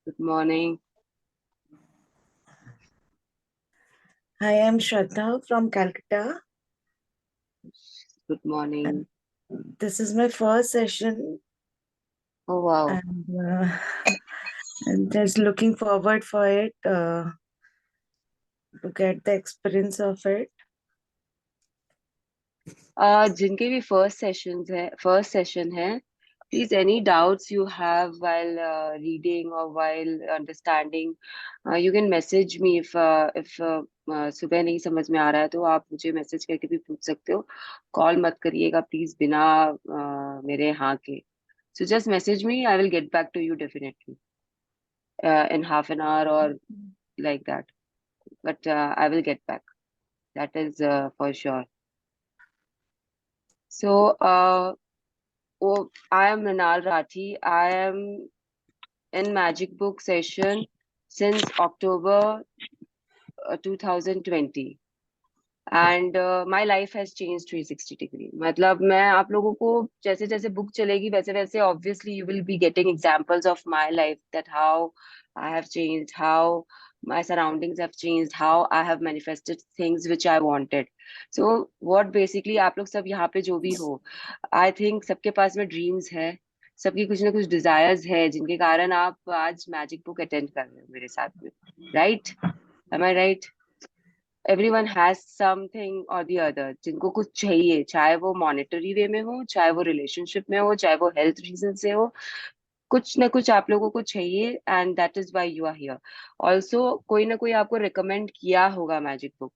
Good morning. I am Shraddha from Calcutta, Good morning. and this is my first session, Oh, wow. and I'm just looking forward for it to get the experience of it. जिनके भी first session है, please any doubts you have while reading or while understanding, you can message me if सुबह नहीं समझ में आ रहा है तो आप मुझे मैसेज करके भी पूछ सकते हो. कॉल मत करिएगा प्लीज बिना मेरे हाँ के. So just message me, I will get back to you definitely in half an hour or like that. But I will get back. That is for sure. So, I am Mrinal Rathi. I am in Magic Book session since October 2020. And my life has change 360 degree. मतलब मैं आप लोगों को जैसे जैसे book चलेगी वैसे वैसे obviously you will be getting examples of my life that how I have changed, how my surroundings have changed, how I have manifested things which I wanted. So what basically आप लोग सब यहाँ पे जो भी हो, I think सबके पास में ड्रीम्स है, सबकी कुछ ना कुछ डिजायर्स है जिनके कारण आप आज मैजिक बुक अटेंड कर रहे हो मेरे साथ में. Right? Am I right? Everyone has something और द अदर जिनको कुछ चाहिए, चाहे वो मॉनेटरी वे में हो, चाहे वो रिलेशनशिप में हो, चाहे वो हेल्थ रीजन से हो. कुछ ना कुछ आप लोगों को चाहिए and that is why you are here. Also कोई ना कोई आपको रिकमेंड किया होगा magic book,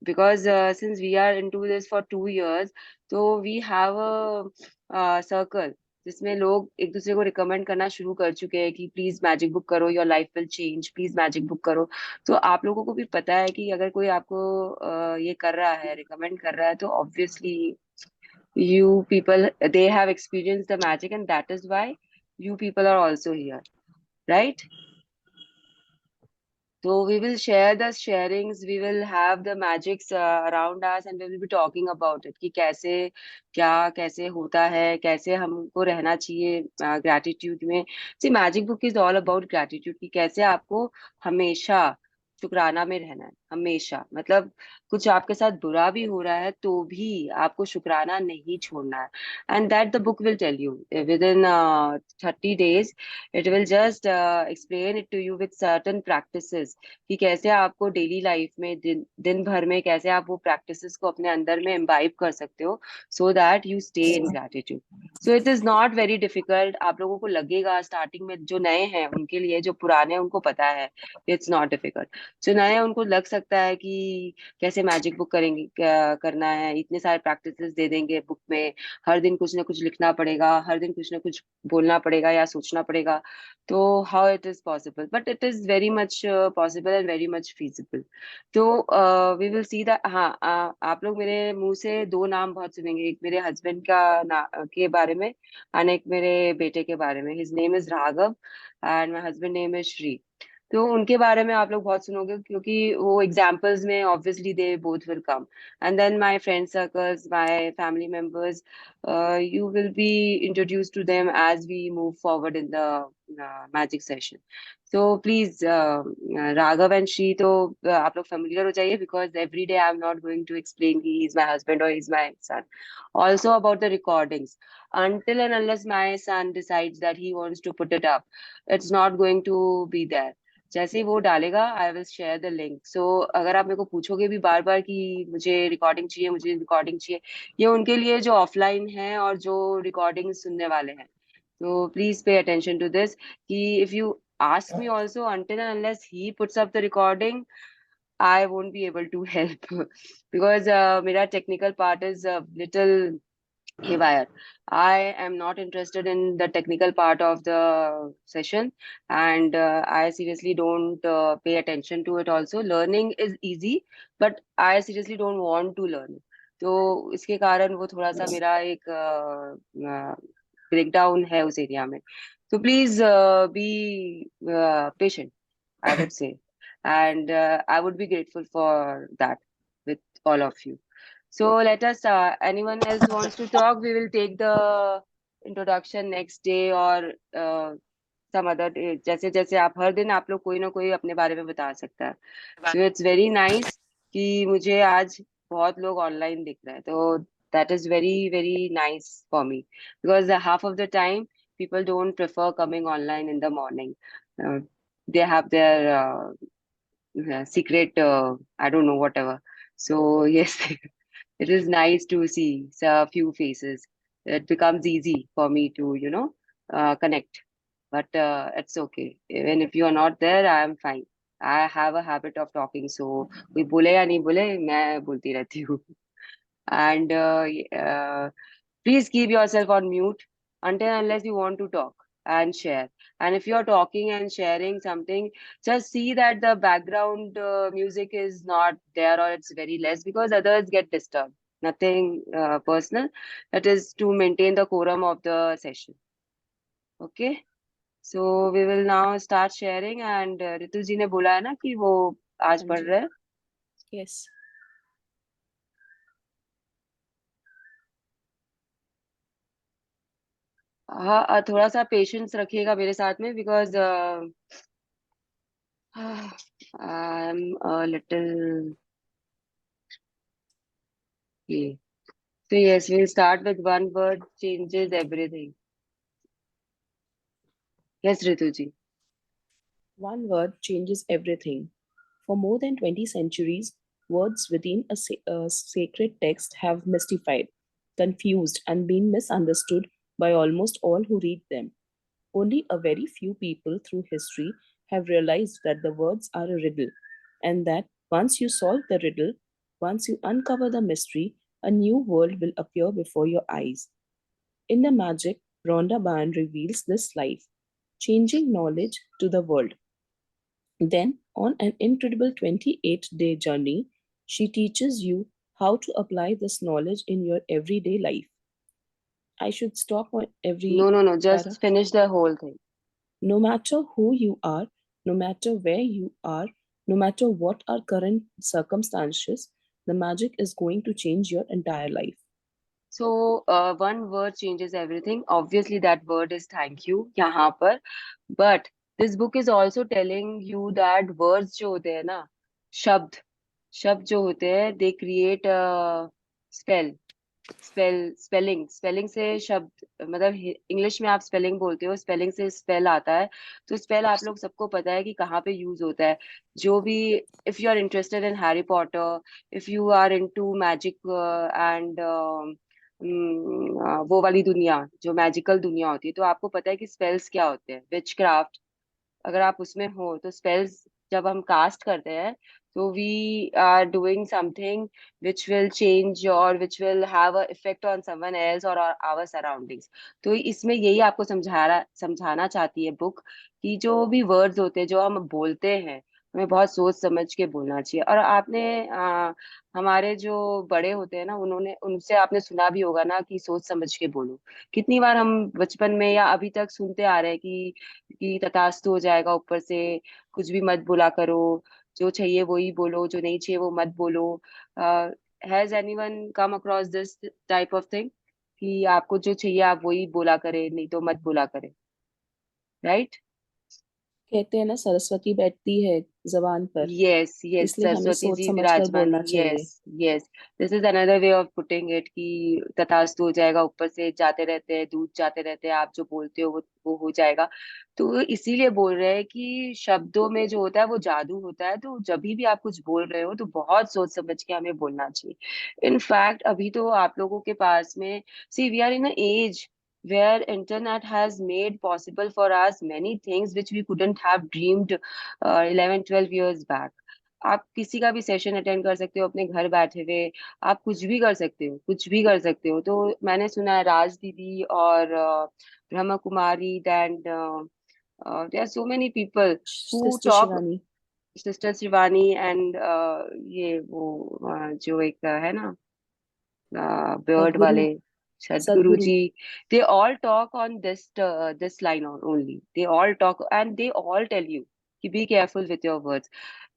because since we are into this for 2 years, तो we have a circle जिसमें लोग एक दूसरे को रिकमेंड करना शुरू कर चुके हैं कि प्लीज मैजिक बुक करो, your life will change, please magic book करो. तो आप लोगों को भी पता है कि अगर कोई आपको ये कर रहा है, रिकमेंड कर रहा है, तो obviously you people, they have experienced the magic and that is why you people are also here, right? So we will share the sharings, we will have the magics around us and we will be talking about it कि कैसे क्या कैसे होता है, कैसे हमको रहना चाहिए ग्रैटिट्यूड में. See magic book is all about gratitude कि कैसे आपको हमेशा शुक्राना में रहना है. हमेशा मतलब कुछ आपके साथ बुरा भी हो रहा है तो भी आपको शुक्राना नहीं छोड़ना है. And that the book will tell you within 30 days. It will just explain it to you with certain practices कि कैसे आपको डेली लाइफ में दिन भर में कैसे आप वो प्रैक्टिसेस को अपने अंदर में इम्बाइब कर सकते हो so that you stay in gratitude. So it is not very difficult. आप लोगों को लगेगा स्टार्टिंग में, जो नए हैं उनके लिए, जो पुराने हैं उनको पता है इट्स नॉट डिफिकल्ट. जो नए हैं उनको लग सकता है कि कैसे मैजिक बुक करेंगे, क्या करना है, इतने सारे प्रैक्टिसेस दे देंगे बुक में, हर दिन कुछ ना कुछ लिखना पड़ेगा, हर दिन कुछ ना कुछ बोलना पड़ेगा या सोचना पड़ेगा. तो how it is possible, but it is very much possible and very much feasible. तो वी विल सी दैट. हाँ, आप लोग मेरे मुंह से दो नाम बहुत सुनेंगे, एक मेरे हस्बैंड के बारे में और एक मेरे बेटे के बारे में. His name is Raghav and my husband name is Shri. तो उनके बारे में आप लोग बहुत सुनोगे क्योंकि वो एग्जाम्पल्स में obviously they both will come. And then my friend circles, my family members, you will be introduced to them as we move forward in the magic session. So please, Raghav and Shri, तो आप लोग familiar हो जाइए because every day I'm not going to explain he is my husband or he is my son. Also about the recordings, until and unless my son decides that he wants to put it up, it's not going to be there. जैसे ही वो डालेगा I will share the link. So अगर आप मेरे को पूछोगे भी बार बार कि मुझे रिकॉर्डिंग चाहिए, मुझे रिकॉर्डिंग चाहिए, ये उनके लिए जो ऑफलाइन है और जो रिकॉर्डिंग सुनने वाले हैं. तो please pay attention to this कि if you ask me also, until and unless he puts up the recording, I won't be able to help because mera technical part is a little haywire. I am not interested in the technical part of the session and I seriously don't pay attention to it also. Learning is easy, but I seriously don't want to learn. तो इसके कारण वो थोड़ा सा मेरा एक breakdown है उस एरिया में. तो please be patient, I would say, and I would be grateful for that with all of you. So let us, anyone else wants to talk, we will take the introduction next day or some other, जैसे जैसे आप हर दिन आप लोग कोई ना कोई अपने बारे में बता सकता है. सो इट्स वेरी नाइस कि मुझे आज बहुत लोग ऑनलाइन दिख रहे हैं, तो that is very very nice for me, because half of the time people don't prefer coming online in the morning. They have their secret, I don't know, whatever. So, yes, it is nice to see a few faces. It becomes easy for me to, connect. But it's okay. Even if you are not there, I am fine. I have a habit of talking, so कोई बोले या नहीं बोले मैं बोलती रहती हूँ. And please keep yourself on mute until unless you want to talk and share. And if you're talking and sharing something, just see that the background music is not there or it's very less, because others get disturbed. Nothing personal. That is to maintain the quorum of the session. Okay. So we will now start sharing. And Ritu जी ने बोला है ना कि वो आज हाँ पढ़ जी. रहे हैं. Yes. हाँ, थोड़ा सा पेशेंस रखिएगा मेरे साथ में, because I am a little. So yes, we'll start with one word changes everything. Yes, Ritu ji. One word changes everything. For more than 20 centuries, words within a sacred text have mystified, confused, and been misunderstood by almost all who read them. Only a very few people through history have realized that the words are a riddle, and that once you solve the riddle, once you uncover the mystery, a new world will appear before your eyes. In the magic, Rhonda Byrne reveals this life, changing knowledge to the world. Then, on an incredible 28-day journey, she teaches you how to apply this knowledge in your everyday life. I should stop on every No. para. Just finish the whole thing. No matter who you are, no matter where you are, no matter what our current circumstances, the magic is going to change your entire life. So one word changes everything. Obviously, that word is thank you यहाँ पर. But this book is also telling you that words जो होते हैं ना, शब्द शब्द जो होते हैं, they create a spell. Spelling से शब्द, मतलब इंग्लिश में आप स्पेलिंग बोलते हो, स्पेलिंग से स्पेल आता है. तो स्पेल आप लोग सबको पता है कि कहाँ पे यूज होता है. जो भी, if you are interested in Harry Potter, if you are into magic and वो वाली दुनिया, जो मैजिकल दुनिया होती है, तो आपको पता है कि स्पेल्स क्या होते हैं. विच क्राफ्ट, अगर आप उसमें हो तो स्पेल्स जब हम कास्ट करते हैं, तो we are doing something which will change or which will have a effect on someone else or our surroundings. तो इसमें यही आपको समझाना चाहती है बुक, कि जो भी वर्ड्स होते हैं जो हम बोलते हैं, हमें बहुत सोच समझ के बोलना चाहिए. और आपने हमारे जो बड़े होते हैं ना, उन्होंने उनसे आपने सुना भी होगा ना कि सोच समझ के बोलो. कितनी बार हम बचपन में या अभी तक सुनते आ रहे हैं कि तथास्तु हो जाएगा ऊपर से, कुछ भी मत बोला करो, जो चाहिए वही बोलो, जो नहीं चाहिए वो मत बोलो. Has anyone come across this type of thing, कि आपको जो चाहिए आप वही बोला करे, नहीं तो मत बोला करे, राइट? कहते हैं ना, सरस्वती बैठती है जबान पर, yes, इसलिए हमें सरस्वती सोच जी समझकर विराजमान. बोलना यस, चाहिए. Yes. This is another way of putting it, कि तथास्तु हो जाएगा, ऊपर से जाते रहते हैं, दूध जाते रहते हैं, आप जो बोलते हो वो हो जाएगा. तो इसीलिए बोल रहे हैं कि शब्दों में जो होता है वो जादू होता है. तो जब भी आप कुछ बोल रहे हो तो बहुत सोच समझ के हमें बोलना चाहिए. इनफैक्ट अभी तो आप लोगों के पास में, see we are in a age where internet has made possible for us many things which we couldn't have dreamed 11-12 years back. आप किसी का भी सेशन अटेंड कर सकते हो अपने घर बैठे हुए. आप कुछ भी कर सकते हो, कुछ भी कर सकते हो. तो मैंने सुना है राज दीदी और Brahma Kumari and there are so many people who sister talk, Shivani. Sister Shivani and ये वो जो एक है ना, बर्ड सदगुरु. वाले, सदगुरु सदगुरु. जी. They all talk on this line only. They all talk and they all tell you कि be careful with your words.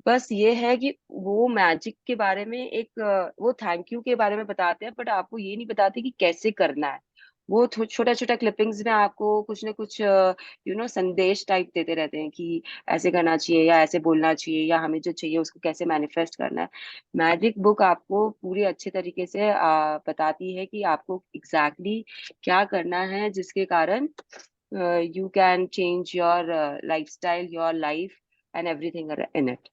बस ये है कि वो मैजिक के बारे में एक वो थैंक यू के बारे में बताते हैं, बट आपको ये नहीं बताते कि कैसे करना है. वो छोटा छोटा क्लिपिंग्स में आपको कुछ ना कुछ संदेश टाइप देते रहते हैं कि ऐसे करना चाहिए या ऐसे बोलना चाहिए या हमें जो चाहिए उसको कैसे मैनिफेस्ट करना है। मैजिक बुक आपको पूरी अच्छे तरीके से बताती है कि आपको एग्जैक्टली क्या करना है, जिसके कारण you can change your lifestyle, your life, and everything in it.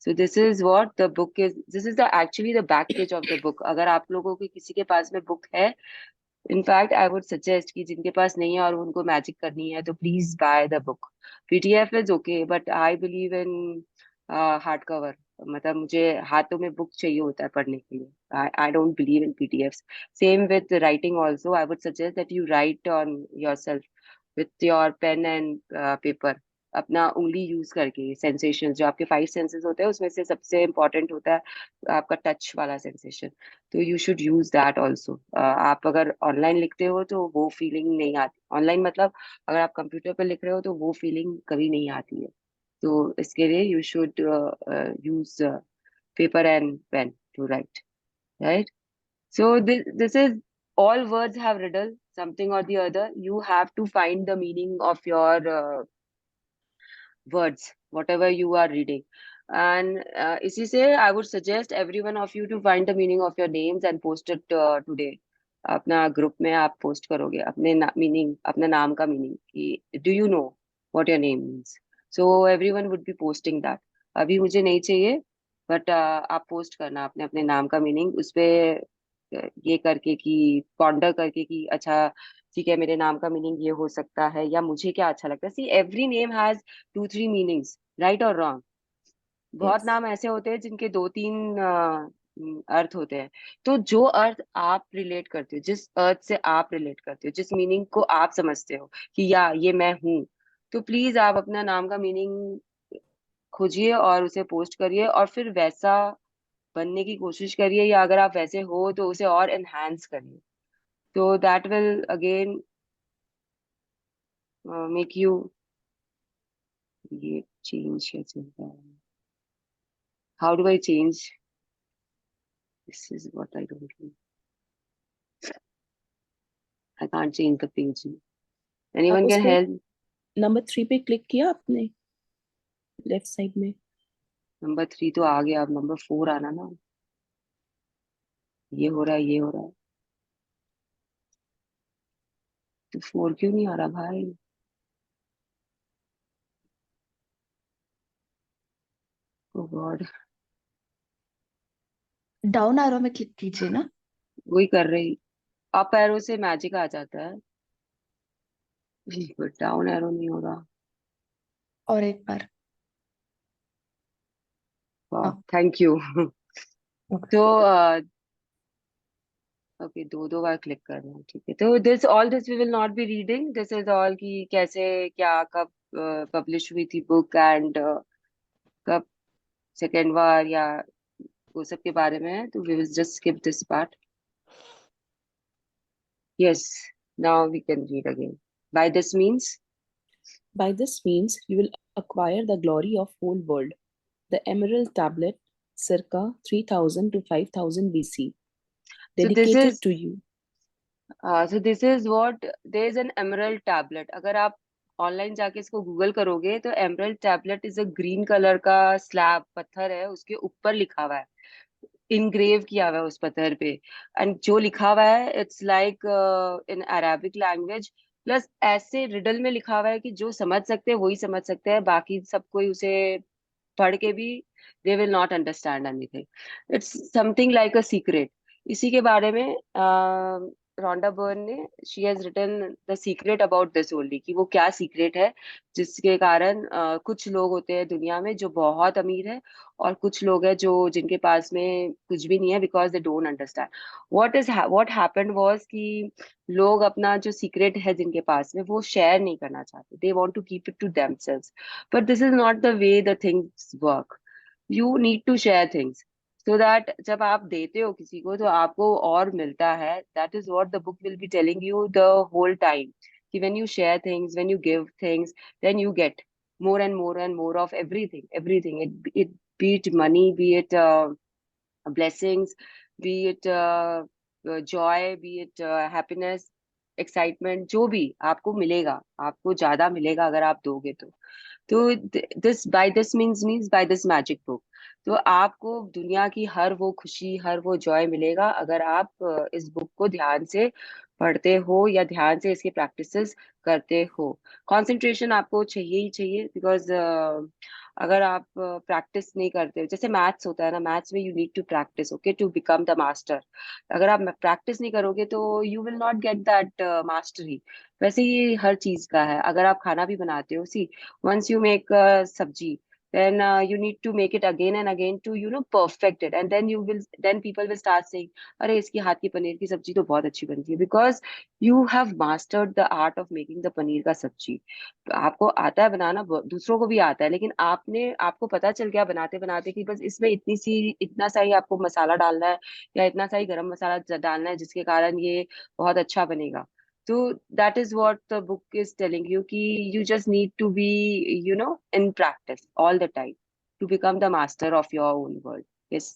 So this is what the book is. This is the actually the back page of the book. अगर आप लोगों के किसी के पास में बुक है, इनफैक्ट आई वुड सजेस्ट कि जिनके पास नहीं है और उनको मैजिक करनी है तो please by the book. PDF is okay, but I believe in hard cover. मतलब मुझे हाथों में बुक चाहिए होता है पढ़ने के लिए। I don't believe in PDFs. Same with writing also, I would suggest that you write on your self with your pen and paper, अपना उंगली यूज करके। सेंसेशन जो आपके 5 सेंसेस होते हैं उसमें से सबसे इम्पोर्टेंट होता है आपका टच वाला सेंसेशन, तो you should use that also. आप अगर ऑनलाइन लिखते हो तो वो फीलिंग नहीं आती। ऑनलाइन मतलब अगर आप कंप्यूटर पर लिख रहे हो तो वो फीलिंग कभी नहीं आती है। तो इसके लिए you should use paper and pen to write, right? So this is, all words have riddle, something or the other. You have to find the meaning of your words, whatever you are reading. And इसी से I would suggest every one of you to find the meaning of your names and post it today. अपना group में आप post करोगे अपने meaning, अपना नाम का मीनिंग कि do you know what your name means. So everyone would be posting that. अभी मुझे नहीं चाहिए, बट आप पोस्ट करना अपने अपने नाम का मीनिंग उस पे, ये करके कि पॉन्डर करके कि अच्छा ठीक है मेरे नाम का मीनिंग ये हो सकता है या मुझे क्या अच्छा लगता है। See every name has 2-3 meanings, right और रॉन्ग। बहुत Yes. नाम ऐसे होते हैं जिनके 2-3 अर्थ होते हैं। तो जो अर्थ आप रिलेट करते हो, जिस अर्थ से आप रिलेट करते हो, जिस मीनिंग को आप समझते हो कि या ये मैं हूँ, तो प्लीज आप अपना नाम का मीनिंग खोजिए और उसे पोस्ट करिए और फिर वैसा बनने की कोशिश करिए, या अगर आप वैसे हो तो उसे और एनहांस करिए। तो that will again make you. ये चेंज कैसे होता है? How do I change? This is what I don't no. I can't change the page. आप एनीवन उस कैन पे हेल्प? नंबर 3 पे क्लिक किया आपने, लेफ्ट साइड में? नंबर 3 तो आ गया, अब नंबर 4 आना ना। ये हो रहा है, ये हो रहा है, तो 4 क्यों नहीं आ रहा भाई? ओ गॉड। डाउन एरो में क्लिक कीजिए ना। वही कर रही। अप एरो से मैजिक आ जाता है, बट डाउन एरो नहीं हो रहा। और एक बार। वाह, हाँ। Thank you. Okay. तो ओके, दो दो बार क्लिक करना है, ठीक है। तो this all this we will not be reading, this is all कि कैसे क्या कब पब्लिश हुई थी बुक एंड कब सेकेंड बार या वो सब के बारे में है। तो we will just skip this part. Yes, now we can read again. By this means, By this means, you will acquire the glory of whole world. The Emerald Tablet, circa 3000 to 5000 BC, so this dedicated is to you. So this is what, there is an emerald tablet. अगर आप online जाके इसको Google करोगे तो emerald tablet is a green colour का slab पत्थर है, उसके ऊपर लिखा हुआ है, इनग्रेव किया हुआ है उस पत्थर पे। एंड जो लिखा हुआ है it's like in Arabic language, plus ऐसे रिडल में लिखा हुआ है कि जो समझ सकते हैं वही समझ सकते हैं, बाकी सब कोई उसे पढ़ के भी they will not understand anything. It's something like a secret. इसी के बारे में रोंडा बर्न ने, she has written the secret about this only, कि वो क्या सीक्रेट है जिसके कारण कुछ लोग होते हैं दुनिया में जो बहुत अमीर है और कुछ लोग हैं जो जिनके पास में कुछ भी नहीं है, because they don't understand what happened was कि लोग अपना जो सीक्रेट है जिनके पास में वो शेयर नहीं करना चाहते, they want to keep it to themselves. But this is not the way the things work. You need to share things so that जब आप देते हो किसी को तो आपको और मिलता है। That is what the book will be telling you the whole time, कि when you share things, when you give things, then you get more and more of everything. It be it money, be it blessings, be it joy, be it happiness. Excitement जो भी आपको मिलेगा, आपको ज्यादा मिलेगा अगर आप दोगे तो this means by this magic book, तो आपको दुनिया की हर वो खुशी, हर वो जॉय मिलेगा अगर आप इस बुक को ध्यान से पढ़ते हो या ध्यान से इसकी प्रैक्टिसेस करते हो। कंसंट्रेशन आपको चाहिए ही चाहिए, बिकॉज अगर आप प्रैक्टिस नहीं करते हो, जैसे मैथ्स होता है ना, मैथ्स में you need to practice, okay, to become the master. अगर आप प्रैक्टिस नहीं करोगे तो you will not get that mastery. वैसे ही हर चीज का है, अगर आप खाना भी बनाते हो, सी, once you make a sabji, then you need to make it again and again to perfect it, and then people will start saying, अरे इसकी हाथ की पनीर की सब्जी तो बहुत अच्छी बनती है, because you have mastered the art of making the paneer का सब्जी। तो आपको आता है बनाना, दूसरों को भी आता है, लेकिन आपको पता चल गया बनाते बनाते कि बस इसमें इतना सा ही आपको मसाला डालना है, या इतना सा ही गरम मसाला डालना है, जिसके कारण ये बहुत अच्छा बनेगा। So that is what the book is telling you, कि you just need to be, in practice all the time to become the master of your own world. Yes,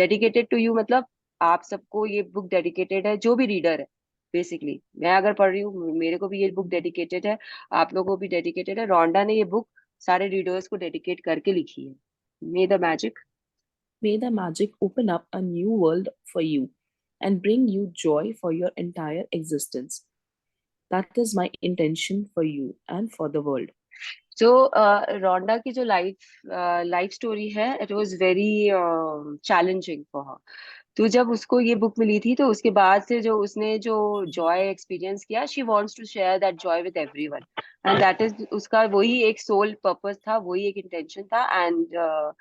dedicated to you, मतलब आप सबको ये book dedicated है, जो भी reader है। Basically मैं अगर पढ़ रही हूँ, मेरे को भी ये बुक डेडिकेटेड है, आप लोगों को भी डेडिकेटेड है। रोंडा ने ये बुक सारे रीडर्स को डेडिकेट करके लिखी है। मे the magic May the magic open up a new world for you and bring you joy for your entire existence. That is my intention for you and for the world. जो रोंडा की जो life story है, it was very challenging for her. तो जब उसको ये book मिली थी, तो उसके बाद से जो उसने जो जॉय एक्सपीरियंस किया, she wants to share that joy with everyone, and that is उसका वही एक सोल पर्पस था, वही एक इंटेंशन था। And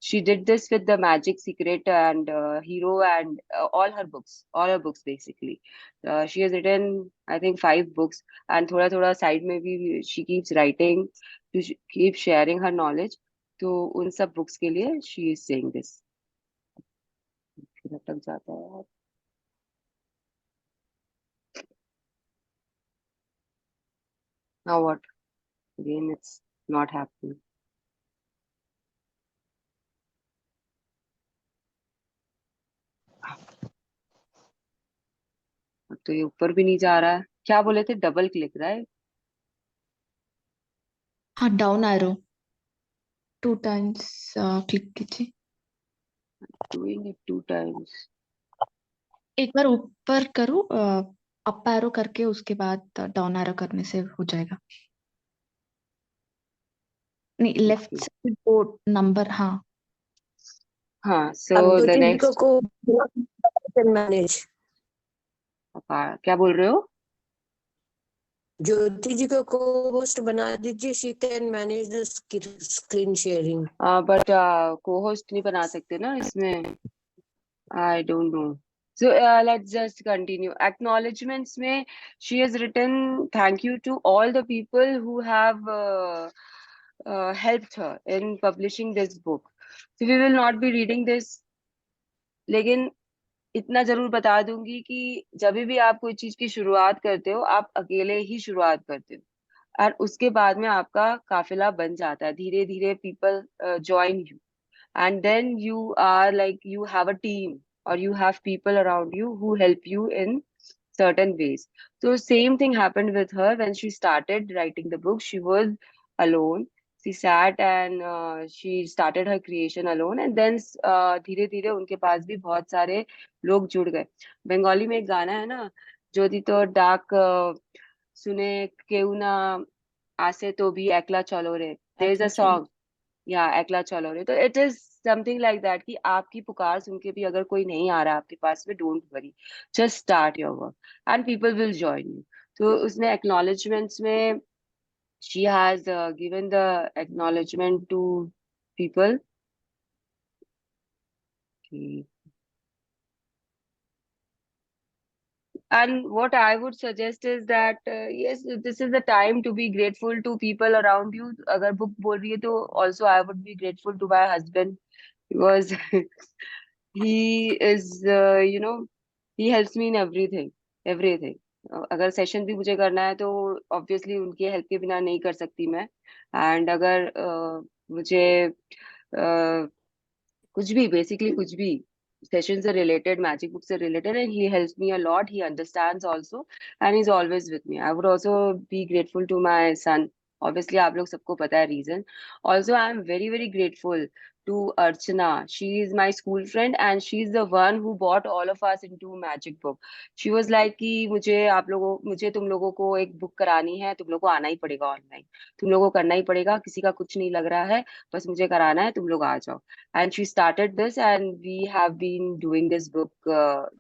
she did this with the magic secret and hero and all her books basically. She has written, I think, 5 books, and थोड़ा थोड़ा side में भी she keeps writing to keep sharing her knowledge। तो उन सब books के लिए she is saying this। फिर अटक जाता है यार। Now what? Again, it's not happening। अब तो ये ऊपर भी नहीं जा रहा है। क्या बोले थे? डबल क्लिक रहा है। हाँ, डाउन एरो 2 टाइम्स क्लिक कीजिए। Doing it 2 times। एक बार ऊपर करो, अप एरो करके, उसके बाद डाउन एरो करने से हो जाएगा। नहीं, लेफ्ट से वो नंबर, हाँ। हाँ, अब so the Jyoti ji next. को मैनेज क्या बोल रहे हो? ज्योति जी को co-host बना दीजिए, she can manage the screen sharing। But को होस्ट नहीं बना सकते ना इसमें। I don't know. So let's just continue. Acknowledgements में she has written thank you to all the people who have helped her in publishing this book. So we will not be reading this, लेकिन इतना जरूर बता दूंगी कि जब भी आप कोई चीज की शुरुआत करते हो, आप अकेले ही शुरुआत करते हो, और उसके बाद में आपका काफिला बन जाता है। धीरे धीरे people join you, and then you are like you have a team, or you have people around you who help you in certain ways. So same thing happened with her when she started writing the book. She was alone. She sat and she started her creation alone, and then धीरे धीरे उनके पास भी बहुत सारे लोग जुड़ गए। बंगाली में एक गाना है ना, ज्योति तो डाक सुने केहू ना आसे तो भी एकला चलो रे, there is a song, या एकला चलो रे। तो it is something like that, कि आपकी पुकार सुन के भी अगर कोई नहीं आ रहा आपके पास में, don't worry, just start your work and people will join you. तो उसने एक्नॉलेजमेंट्स में she has given the acknowledgement to people. And what I would suggest is that yes, this is the time to be grateful to people around you। अगर book बोल रही है तो also I would be grateful to my husband, because he is he helps me in everything। अगर session भी मुझे करना है तो ऑब्वियसली उनकी हेल्प के बिना नहीं कर सकती मैं। एंड अगर मुझे कुछ भी, बेसिकली कुछ भी, sessions are related, magic books are related, and he helps me a lot. He understands also, and he's always with me. I would also be grateful to my son. Obviously, आप लोग सबको पता है reason. Also, I am very very grateful to Archana. She is my school friend, and she's the one who brought all of us into magic book. She was like कि मुझे तुम लोगों को एक बुक करानी है, तुम लोगों को आना ही पड़ेगा ऑनलाइन, तुम लोगों को करना ही पड़ेगा, किसी का कुछ नहीं लग रहा है, बस मुझे कराना है, तुम लोग आ जाओ. And she started this, and we have been doing this book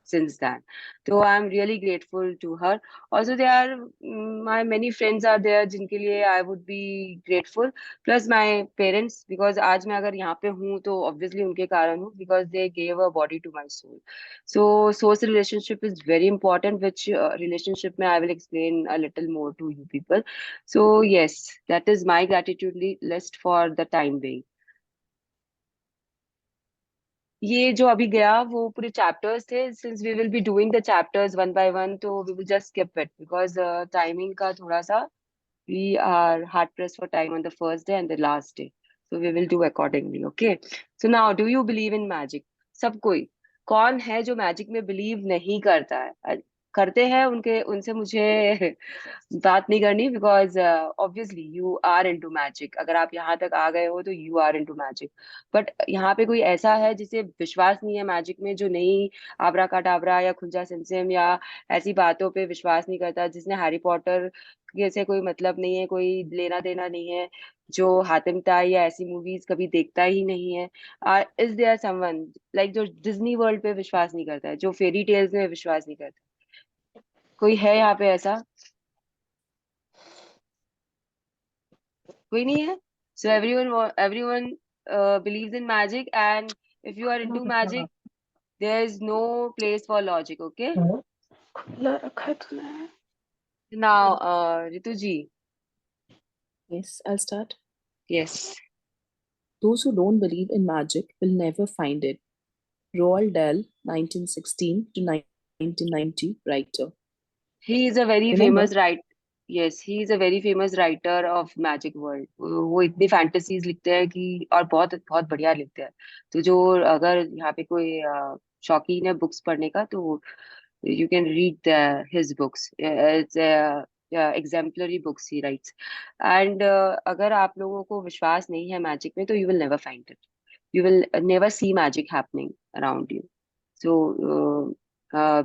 since then. So I'm really grateful to her. Also, there are my many friends are there जिनके लिए I would be grateful. Plus my parents, because आज मैं अगर यहाँ पे हूँ तो obviously उनके कारण हूँ, because they gave a body to my soul. So social relationship is very important, which relationship में I will explain a little more to you people. So yes, that is my gratitude list for the time being. ये जो अभी गया वो पूरे chapters थे. Since we will be doing the chapters one by one, तो we will just skip it because timing का थोड़ा सा we are hard press for time on the first day and the last day. So we will do accordingly. Okay, so now do you believe in magic? सब कोई. कौन है जो magic में believe नहीं करता है? करते हैं उनके उनसे मुझे बात नहीं करनी, because obviously you are into magic. अगर आप यहाँ तक आ गए हो तो you are into magic. But यहाँ पे कोई ऐसा है जिसे विश्वास नहीं है मैजिक में, जो नहीं आबरा काडाबरा या खुंजा सिमसिम या ऐसी बातों पे विश्वास नहीं करता, जिसने हैरी पॉटर से कोई मतलब नहीं है, कोई लेना देना नहीं है, जो हातिम ताई या ऐसी मूवीज कभी देखता ही नहीं है? इज देयर समवन लाइक जो डिज्नी वर्ल्ड पे विश्वास नहीं करता है, जो फेरी टेल्स में विश्वास नहीं करता? कोई है यहाँ पे ऐसा? कोई नहीं है. So everyone believes in magic, and if you are into magic, there is no place for logic. Okay. खुला रखा है तूने. Now, Ritu ji. Yes, I'll start. Yes. Those who don't believe in magic will never find it. Roald Dahl, 1916 to 1990, writer. He is a very Remember? famous writer. Yes, he is a very famous writer of magic world. वो इतनी fantasies लिखते हैं कि, और बहुत बहुत बढ़िया लिखते हैं. तो जो अगर यहाँ पे कोई शौकीन है बुक्स पढ़ने का, तो you can read his books. It's exemplary books he writes. And अगर आप लोगों को विश्वास नहीं है मैजिक में, तो you will never find it. You will never see magic happening around you. So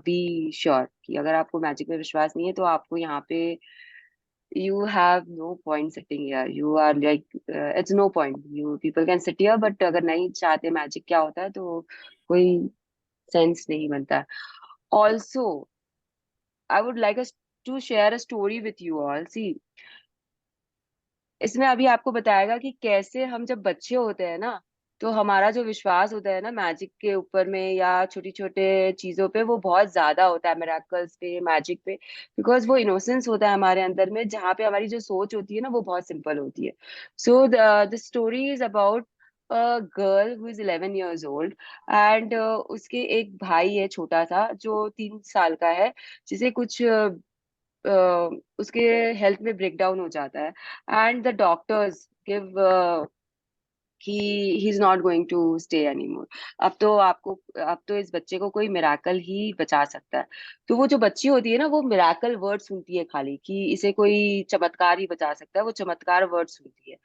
be sure कि अगर आपको मैजिक में विश्वास नहीं है, तो आपको यहाँ पे you have no point sitting here. You are like it's no point. You people can sit here, but अगर नहीं चाहते मैजिक क्या होता है, तो कोई सेंस नहीं बनता. Also, I would like us to share a story with you all. See, इसमें अभी आपको बताएगा कि कैसे हम जब बच्चे होते हैं ना, तो हमारा जो विश्वास होता है ना मैजिक के ऊपर में या छोटी छोटे चीजों पे, वो बहुत ज्यादा होता है, मिरेकल्स पे, मैजिक पे. बिकॉज वो इनोसेंस होता है हमारे अंदर में, जहाँ पे हमारी जो सोच होती है ना, वो बहुत सिंपल होती है. So the story is about a girl who is 11 years old, and उसके एक भाई है छोटा सा जो 3 साल का है, जिसे कुछ उसके हेल्थ में ब्रेकडाउन हो जाता है. एंड द डॉक्टर्स गिव कि he is not going to stay anymore. अब तो इस बच्चे को कोई मिराकल ही बचा सकता है. तो वो जो बच्ची होती है ना, वो मिराकल वर्ड सुनती है खाली, कि इसे कोई चमत्कार ही बचा सकता है, वो चमत्कार वर्ड सुनती है.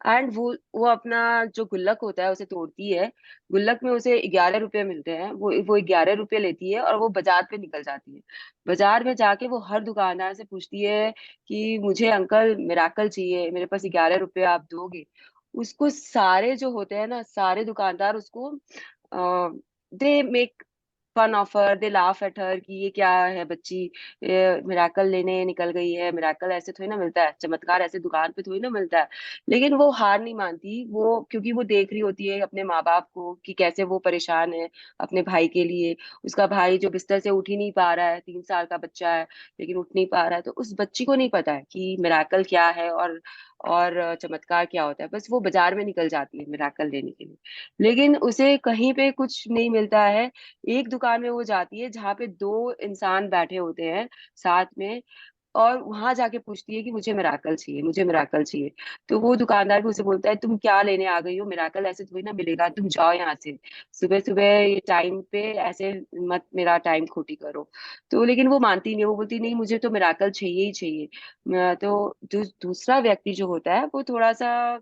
एंड वो अपना जो गुल्लक होता है उसे तोड़ती है. गुल्लक में उसे 11 रुपए मिलते हैं. वो 11 रुपए लेती है और वो बाजार पे निकल जाती है. बाजार में जाके वो हर दुकानदार से पूछती है कि मुझे अंकल मिराकल चाहिए, मेरे पास 11 रुपए आप दोगे? उसको सारे जो होते हैं ना, सारे दुकानदार उसको they make fun of her, they laugh at her कि ये क्या है बच्ची, मिराकल लेने निकल गई है. मिराकल ऐसे थोड़ी ना मिलता है, चमत्कार ऐसे दुकान पे थोड़ी ना मिलता है. लेकिन वो हार नहीं मानती, वो क्योंकि वो देख रही होती है अपने माँ बाप को कि कैसे वो परेशान है अपने भाई के लिए. उसका भाई जो बिस्तर से उठ ही नहीं पा रहा है, 3 साल का बच्चा है लेकिन उठ नहीं पा रहा है. तो उस बच्ची को नहीं पता है कि मिराकल क्या है और चमत्कार क्या होता है. बस वो बाजार में निकल जाती है मिराकल लेने के लिए. लेकिन उसे कहीं पे कुछ नहीं मिलता है. एक दुकान में वो जाती है जहाँ पे 2 इंसान बैठे होते हैं साथ में, और वहां जाके पूछती है कि मुझे मिराकल चाहिए, मुझे मिराकल चाहिए। तो वो दुकानदार भी उसे बोलता है तुम क्या लेने आ गई हो, मिराकल ऐसे थोड़ी ना मिलेगा, तुम जाओ यहाँ से, सुबह सुबह ये टाइम पे ऐसे मत मेरा टाइम खोटी करो। तो लेकिन वो मानती नहीं, वो बोलती नहीं मुझे तो मिराकल चाहिए ही चाहिए। तो दूसरा व्यक्ति जो होता है वो थोड़ा सा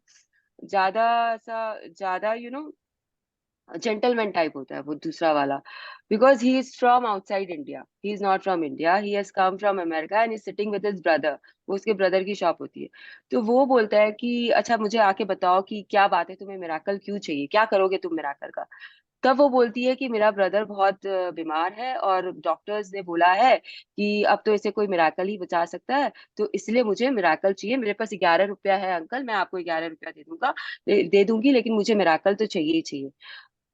ज्यादा सा ज्यादा जेंटलमैन टाइप होता है वो दूसरा वाला, because he is from outside India, he is not from India, he has come from America and is sitting with his brother. वो उसके ब्रदर की शॉप होती है। तो वो बोलता है कि अच्छा मुझे आके बताओ कि क्या बात है, तुम्हें मिराकल क्यों चाहिए, क्या करोगे तुम मिराकल का। तब वो बोलती है कि मेरा ब्रदर बहुत बीमार है और डॉक्टर्स ने बोला है कि अब तो इसे कोई मिराकल ही बचा सकता है, तो इसलिए मुझे मिराकल चाहिए। मेरे पास 11 रुपया है अंकल, मैं आपको 11 रुपया दे दूंगा, दे दूंगी, लेकिन मुझे मिराकल तो चाहिए ही चाहिए।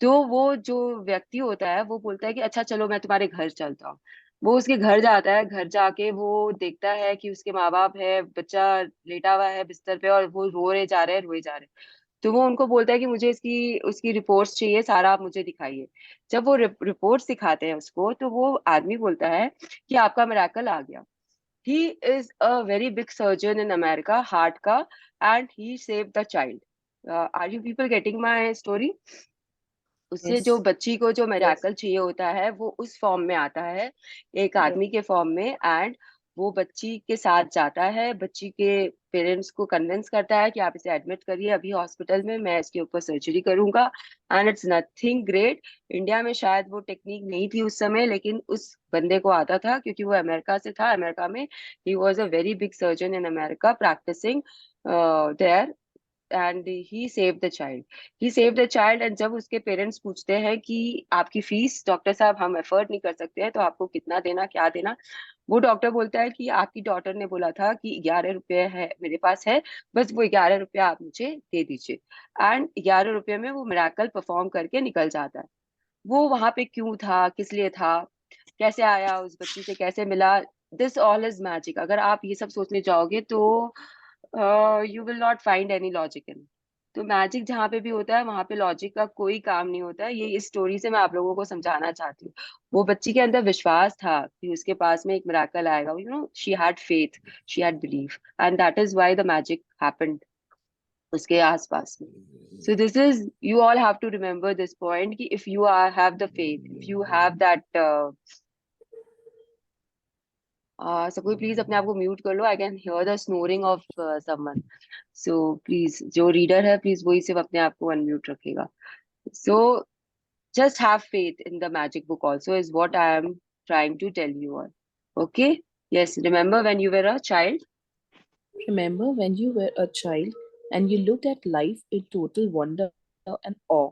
तो वो जो व्यक्ति होता है वो बोलता है कि अच्छा चलो मैं तुम्हारे घर चलता हूँ। वो उसके घर जाता है, घर जाके वो देखता है कि उसके माँ बाप है, बच्चा लेटा हुआ है बिस्तर पे और वो रोए जा रहे हैं, रोए जा रहे हैं। तो वो उनको बोलता है कि मुझे इसकी उसकी रिपोर्ट्स चाहिए, सारा आप मुझे दिखाइए। जब वो रिपोर्ट्स दिखाते हैं उसको, तो वो आदमी बोलता है कि आपका मिराकल आ गया। He is a very big surgeon in America, heart का, and he save the child. Are you people getting my story? उससे जो Yes. बच्ची को जो Yes. मिराकल चाहिए होता है वो उस फॉर्म में आता है, एक Yes. आदमी के फॉर्म में, एंड वो बच्ची के साथ जाता है, बच्ची के पेरेंट्स को कन्विंस करता है कि आप इसे एडमिट करिए अभी हॉस्पिटल में, मैं इसके ऊपर सर्जरी करूंगा, and it's nothing great. India में शायद वो टेक्निक नहीं थी उस समय, लेकिन उस बंदे को आता था क्योंकि वो अमेरिका से था। अमेरिका में he was a very big surgeon in America practising there, and he save the child, he save the child. And जब उसके पेरेंट्स पूछते हैं कि आपकी फीस डॉक्टर साहब हम एफर्ट नहीं कर सकते हैं, तो आपको कितना देना, क्या देना, वो डॉक्टर बोलता है कि आपकी डॉटर ने बोला था कि 11 रुपये है मेरे पास है, बस वो 11 रुपया आप मुझे दे दीजिए। एंड 11 रुपये में वो मिराकल परफॉर्म करके निकल जाता है। वो वहां पे क्यों था, किस लिए था, कैसे आया, उस बच्ची से कैसे मिला, दिस ऑल इज मैजिक। अगर आप ये सब सोचने जाओगे तो you will not find any logic in. तो मैजिक जहाँ पे भी होता है वहां पे लॉजिक का कोई काम नहीं होता है। ये इस स्टोरी से मैं आप लोगों को समझाना चाहती हूँ। वो बच्ची के अंदर विश्वास था कि उसके पास में एक मिराकल आएगा, she had faith, she had belief, and that is why the magic happened उसके आसपास में। So this is, you all have to remember this point कि if you have the faith, if you have that सबको please अपने आप को mute कर लो, I can hear the snoring of someone. So please जो रीडर है please वही सिर्फ अपने आप को अनम्यूट रखेगा। सो just have faith in the magic book also is what I am trying to tell you all. Okay, yes, remember when you were a child. Remember when you were a child and you looked at life in total wonder and awe?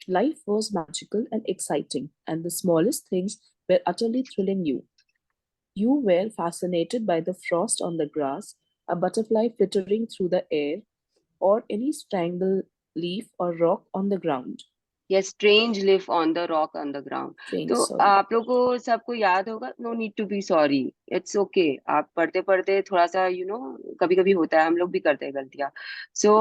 Life was magical and exciting, and the smallest things were utterly thrilling you. You were fascinated by the frost on the grass, a butterfly flittering through the air, or any strangle leaf or rock on the ground. Yes, strange live on the rock on the ground. Strange, तो sorry. आप लोगों को सबको याद होगा, no need to be sorry, it's okay. आप पढ़ते पढ़ते थोड़ा सा कभी कभी होता है, हम लोग भी करते हैं गलतियां। सो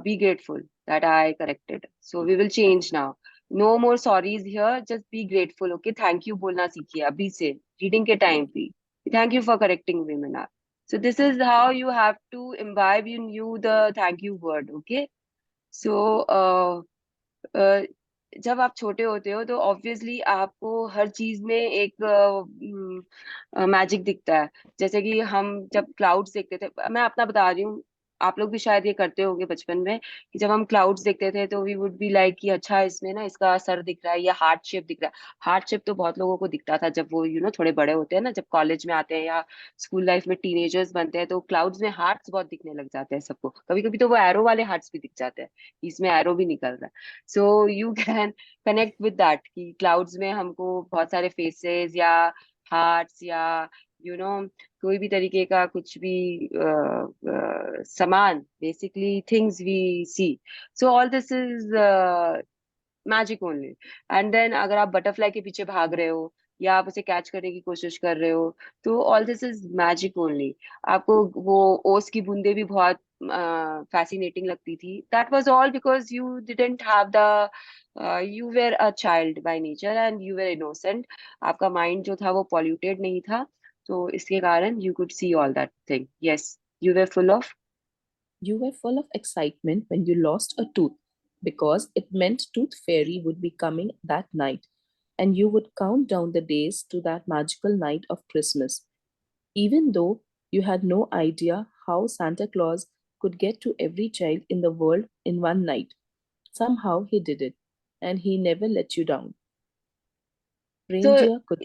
be grateful that I corrected. So we will change now. No more sorries here. Just be grateful. Okay. Thank you बोलना सीखिए अभी से, reading के time पे. Thank you for correcting women. So this is how you have to imbibe in you the thank you word. Okay. So uh, जब आप छोटे होते हो तो ऑब्वियसली आपको हर चीज में एक मैजिक दिखता है। जैसे कि हम जब क्लाउड्स देखते थे, मैं अपना बता रही हूँ, आप लोग भी शायद ये करते होंगे बचपन में, कि जब हम क्लाउड्स देखते थे तो वी वुड बी लाइक कि अच्छा इसमें ना इसका सर दिख रहा है या हार्ट शेप दिख रहा है। हार्ट शेप तो बहुत लोगों को दिखता था जब वो थोड़े बड़े होते हैं ना, जब कॉलेज में आते हैं या स्कूल लाइफ में टीनेजर्स बनते हैं, तो क्लाउड्स में हार्ट्स बहुत दिखने लग जाते हैं सबको। कभी कभी तो वो एरो वाले हार्ट्स भी दिख जाते हैं, इसमें एरो भी निकल रहा है। So you can connect with that कि क्लाउड्स में हमको बहुत सारे फेसेस या हार्ट्स या यू नो कोई भी तरीके का कुछ भी सामान, basically things we see. So all this is magic only. And then अगर आप बटरफ्लाई के पीछे भाग रहे हो या आप उसे कैच करने की कोशिश कर रहे हो, तो all this is magic only. आपको वो ओस की बूंदे भी बहुत फैसिनेटिंग लगती थी। That was all because you didn't have the you were a child by nature and you were innocent. आपका माइंड जो था वो पॉल्यूटेड नहीं था। तो इसके कारण you could see all that thing. Yes, you were full of. You were full of excitement when you lost a tooth because it meant Tooth Fairy would be coming that night, and you would count down the days to that magical night of Christmas. Even though you had no idea how Santa Claus could get to every child in the world in one night, somehow he did it, and he never let you down. So Reindeer could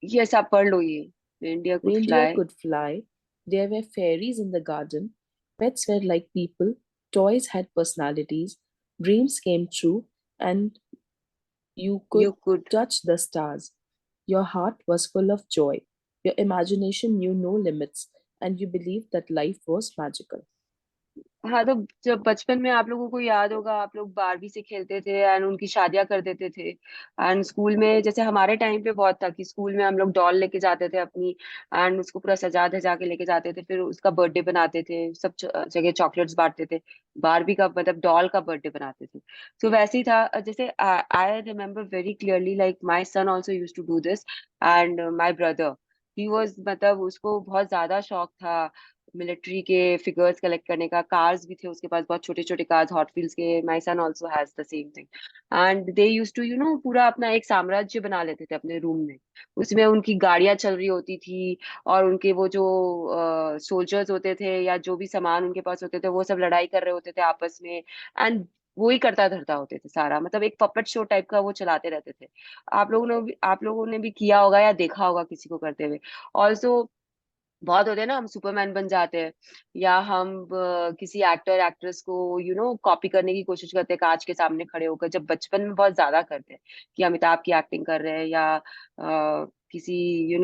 yes, आप पढ़ लो ये. Reindeer could Reindeer fly. could fly. There were fairies in the garden. Pets were like people. Toys had personalities. Dreams came true, and you could You could. touch the stars. Your heart was full of joy. Your imagination knew no limits, and you believed that life was magical. हाँ, तो जब बचपन में आप लोगों को याद होगा, आप लोग बारबी से खेलते थे एंड उनकी शादियां कर देते थे. एंड स्कूल में जैसे हमारे टाइम पे बहुत था कि स्कूल में हम लोग डॉल लेके जाते थे अपनी, एंड उसको पूरा सजा धजा के लेके जाते थे, फिर उसका बर्थडे बनाते थे, सब जगह चॉकलेट्स बांटते थे. बारबी का मतलब डॉल का बर्थडे बनाते थे. तो वैसे ही था. जैसे I remember very clearly, like my son also use to do this. And my brother, he was, मतलब उसको बहुत ज्यादा शौक था मिलिट्री के फिगर्स कलेक्ट करने का. कार्स भी थे उसके पास, बहुत छोटे छोटे कार्स, हॉट व्हील्स के. My son also has the same thing. And they use to पूरा अपना एक साम्राज्य बना लेते थे अपने रूम में. उसमें उनकी गाड़ियां चल रही होती थी, और उनके वो जो सोल्जर्स होते थे या जो भी सामान उनके पास होते थे, वो सब लड़ाई कर रहे होते थे आपस में. एंड वो ही करता धरता होते थे सारा, मतलब एक पपेट शो टाइप का वो चलाते रहते थे. आप लोगों ने भी किया होगा या देखा होगा किसी को करते हुए. ऑल्सो बहुत होते हैं ना, हम सुपरमैन बन जाते हैं, या हम किसी एक्टर एक्ट्रेस को कॉपी करने की कोशिश करते हैं कांच के सामने खड़े होकर. जब बचपन में बहुत ज्यादा करते हैं कि अमिताभ की एक्टिंग कर रहे हैं, या किसी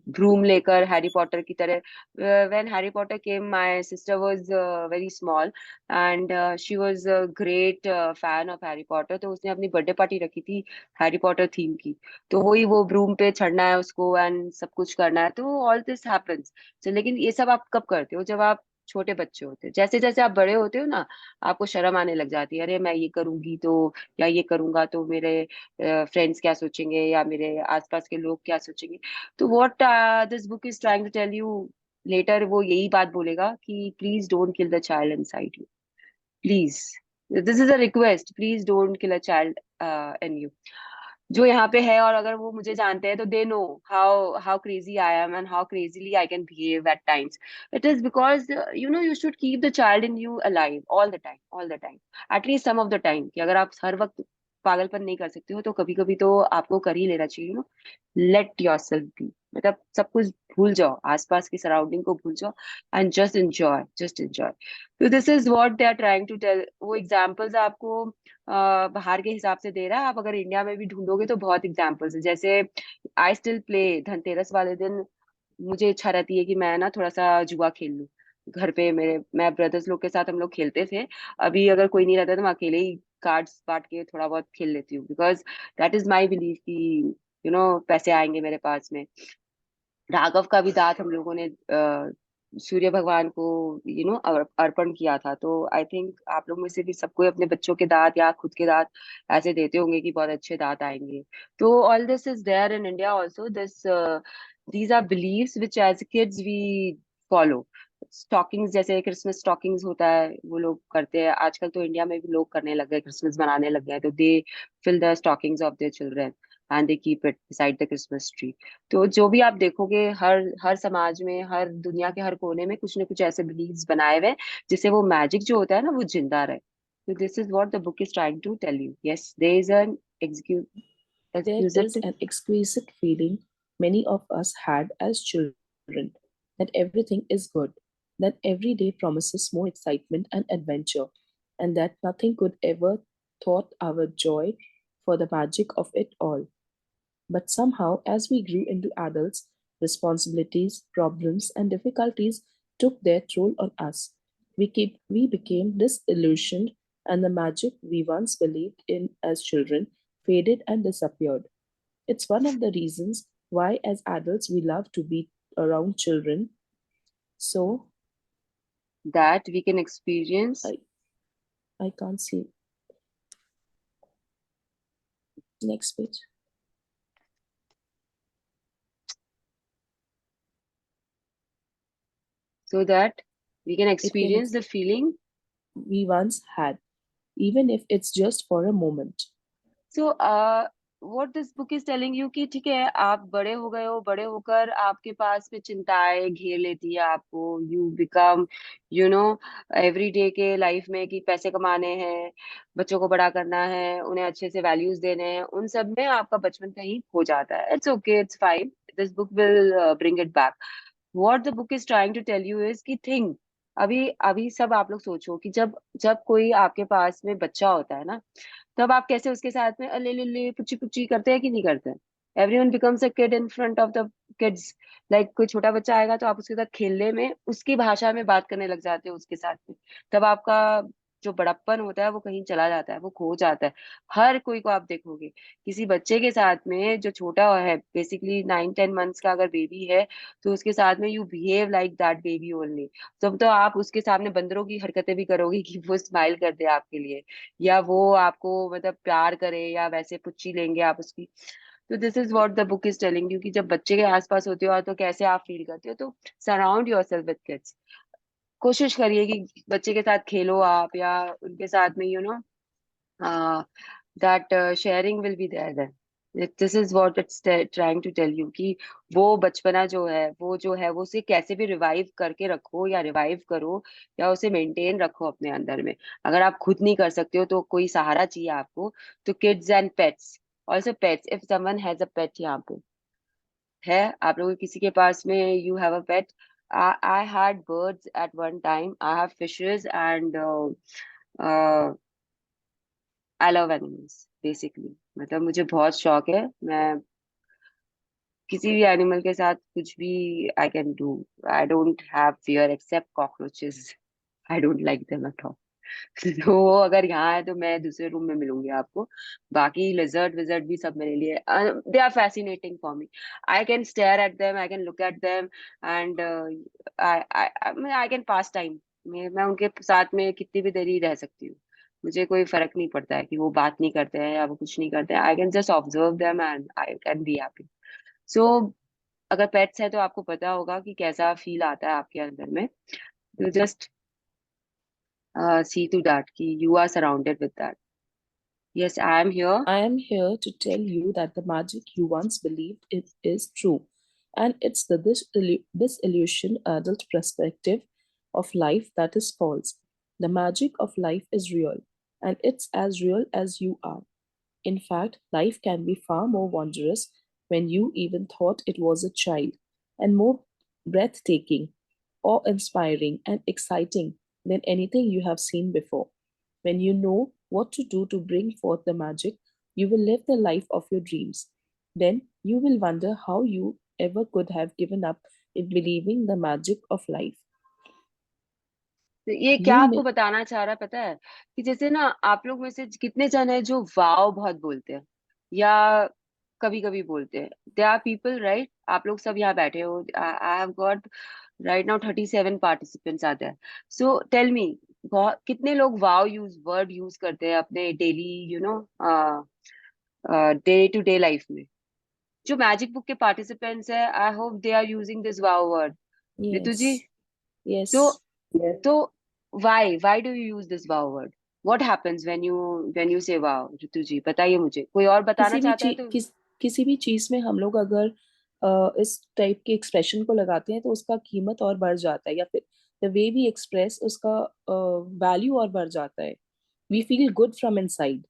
ब्रूम लेकर हैरी पॉटर की तरह. When Harry Potter came, my sister was very small, and she was a great fan of Harry Potter. तो उसने अपनी बर्थडे पार्टी रखी थी हैरी पॉटर थीम की. तो वही वो ब्रूम पे चढ़ना है उसको एंड सब कुछ करना है. तो ऑल दिस हैपेंस. लेकिन ये सब आप कब करते हो? जब आप छोटे बच्चे होते हैं. जैसे जैसे आप बड़े होते हो ना, आपको शर्म आने लग जाती है. अरे मैं ये करूंगी तो, या ये करूंगा तो मेरे फ्रेंड्स क्या सोचेंगे, या मेरे आसपास के लोग क्या सोचेंगे. तो what this book is trying to tell you, later वो यही बात बोलेगा कि please don't kill the child inside you. Please, this is a request, please don't kill a child in you. जो यहाँ पे है, और अगर वो मुझे जानते हैं तो they know how crazy I am and how crazily I can behave at times. It is because you should keep the child in you alive all the time, all the time, at least some of the time. कि अगर आप हर वक्त पागलपन नहीं कर सकते हो, तो कभी कभी तो आपको कर ही लेना चाहिए. लेट योर सेल्फ बी, मतलब सब कुछ भूल जाओ, आसपास की सराउंडिंग को भूल जाओ, and just enjoy, just enjoy. तो this is what they are trying to tell. वो एग्जाम्पल्स आपको बाहर के हिसाब से दे रहा है. आप अगर इंडिया में भी ढूंढोगे तो बहुत एग्जाम्पल्स है. जैसे आई स्टिल प्ले, धनतेरस वाले दिन मुझे इच्छा रहती है कि मैं ना थोड़ा सा जुआ खेल लूं घर पे. मैं ब्रदर्स लोग के साथ हम लोग खेलते थे. अभी अगर कोई नहीं रहता तो मैं अकेले ही कार्ड्स बांट के थोड़ा बहुत खेल लेती हूँ, because that is my believe कि पैसे आएंगे मेरे पास में. राघव का भी दांत हम लोगों ने सूर्य भगवान को अर्पण किया था. तो आई थिंक आप लोग में से भी सबको अपने बच्चों के दांत या खुद के दांत ऐसे देते होंगे कि बहुत अच्छे दांत आएंगे. तो all this is there in India also. These are beliefs which as kids we follow. Stockings, जैसे क्रिसमस स्टॉकिंग्स होता है, वो लोग करते हैं आजकल. तो इंडिया में भी लोग करने लग गए, क्रिसमस मनाने लग गए. तो they fill the stockings of their children and they keep it beside the Christmas tree. तो जो भी आप देखोगे, हर हर समाज में, हर दुनिया के हर कोने में कुछ ना कुछ ऐसे बिलीव्स बनाए हुए हैं, जिससे वो मैजिक जो होता है ना, वो जिंदा रहे. तो this is what the book is trying to tell you. Yes, there is an There is exquisite. an exquisite feeling many of us had as children that everything is good, that every day promises more excitement and adventure, and that nothing could ever thwart our joy for the magic of it all. But somehow, as we grew into adults, responsibilities, problems, and difficulties took their toll on us. We became disillusioned, and the magic we once believed in as children faded and disappeared. It's one of the reasons why, as adults, we love to be around children. So, that we can experience. I, I can't see. Next page. so that we can It can experience the feeling. we once had, even if it's just for a moment. So what this book is telling you कि ठीक है, आप बड़े हो गए हो, बड़े होकर आपके पास में चिंताएं घेर लेती है आपको, यू बिकम एवरी डे के लाइफ में कि पैसे कमाने हैं, बच्चों को बड़ा करना है, उन्हें अच्छे से वैल्यूज देने हैं, उन सब में आपका बचपन कहीं खो जाता है. It's okay, it's fine, this book will bring it back. What the book is trying to tell you is कि थिंक, अभी अभी सब आप लोग सोचो कि जब जब कोई आपके पास में बच्चा होता है ना, तब आप कैसे उसके साथ में अले ले ले पुच्ची पुच्ची करते हैं कि नहीं करते हैं. Everyone becomes a kid in front of the kids. Like कोई छोटा बच्चा आएगा तो आप उसके साथ खेलने में उसकी भाषा में बात करने लग जाते हो उसके साथ में. तब आपका जो बड़प्पन होता है वो कहीं चला जाता है, वो खो जाता है. हर कोई को आप देखोगे, किसी बच्चे के साथ में जो छोटा है, बेसिकली 9-10 मंथ्स का अगर बेबी है, तो उसके साथ में you behave like that baby only. तब तो आप उसके सामने बंदरों की हरकतें भी करोगे कि वो स्माइल कर दे आपके लिए, या वो आपको मतलब प्यार करे, या वैसे पुच्ची लेंगे आप उसकी. तो this is what the book is telling you कि जब बच्चे के आसपास होते हो तो कैसे आप फील करते हो. तो सराउंड योरसेल्फ विद किड्स. कोशिश करिए कि बच्चे के साथ खेलो आप, या उनके साथ में that sharing will be there then. This is what it's trying to tell you कि वो बचपना जो है वो उसे कैसे भी रिवाइव करके रखो, या रिवाइव करो, या उसे मेंटेन रखो अपने अंदर में. अगर आप खुद नहीं कर सकते हो तो कोई सहारा चाहिए आपको. तो kids and pets, also pets, if someone has a pet, यहाँ पे है आप लोगों के किसी के पास में, you have a pet. I had birds at one time. I have fishes, and uh, I love animals basically. मतलब मुझे बहुत शौक है. मैं किसी भी एनिमल के साथ कुछ भी I can do. I don't have fear except cockroaches. I don't like them at all. तो वो अगर यहाँ है तो मैं दूसरे रूम में मिलूंगी आपको. बाकी लिजर्ड विजर्ड भी सब मेरे लिए they are fascinating for me. I can stare at them, I can look at them, and I can pass time. मैं उनके साथ में कितनी भी देरी रह सकती हूँ. मुझे कोई फर्क नहीं पड़ता है कि वो बात नहीं करते हैं या वो कुछ नहीं करते हैं. I can just observe them and I can be happy. So अगर पेट्स है तो आपको पता होगा कि कैसा फील आता है आपके अंदर में. तो जस्ट see to that कि you are surrounded with that. Yes, I am here. I am here to tell you that the magic you once believed it is true, and it's the disillusioned adult perspective of life that is false. The magic of life is real, and it's as real as you are. In fact, life can be far more wondrous when you even thought it was a child, and more breathtaking, awe inspiring, and exciting than anything you have seen before. When you know what to do to bring forth the magic, you will live the life of your dreams. Then you will wonder how you ever could have given up in believing the magic of life. तो ये क्या You आपको may, बताना चाह रहा है पता है, कि जैसे ना आप लोग में से कितने जन है जो वाव बहुत बोलते हैं, या कभी कभी बोलते हैं. दे आर पीपल राइट, आप लोग सब यहाँ बैठे हो. I have got right now 37 participants आते हैं. सो टेल मी, कितने लोग वाव वर्ड यूज करते हैं अपने daily day to day life में. जो मैजिक बुक के पार्टिसिपेंट्स है, I hope they are using this wow word. Ritu ji, yes, तो yes. तो why do you use this wow word? What happens when you say wow? Ritu ji बताइए मुझे. कोई और बताना किसी भी चाहता है चीज तो. किसी भी चीज में हम लोग अगर इस टाइप के एक्सप्रेशन को लगाते हैं तो उसका कीमत और बढ़ जाता है, या फिर द वे वी एक्सप्रेस उसका वैल्यू और बढ़ जाता है. We feel good from inside.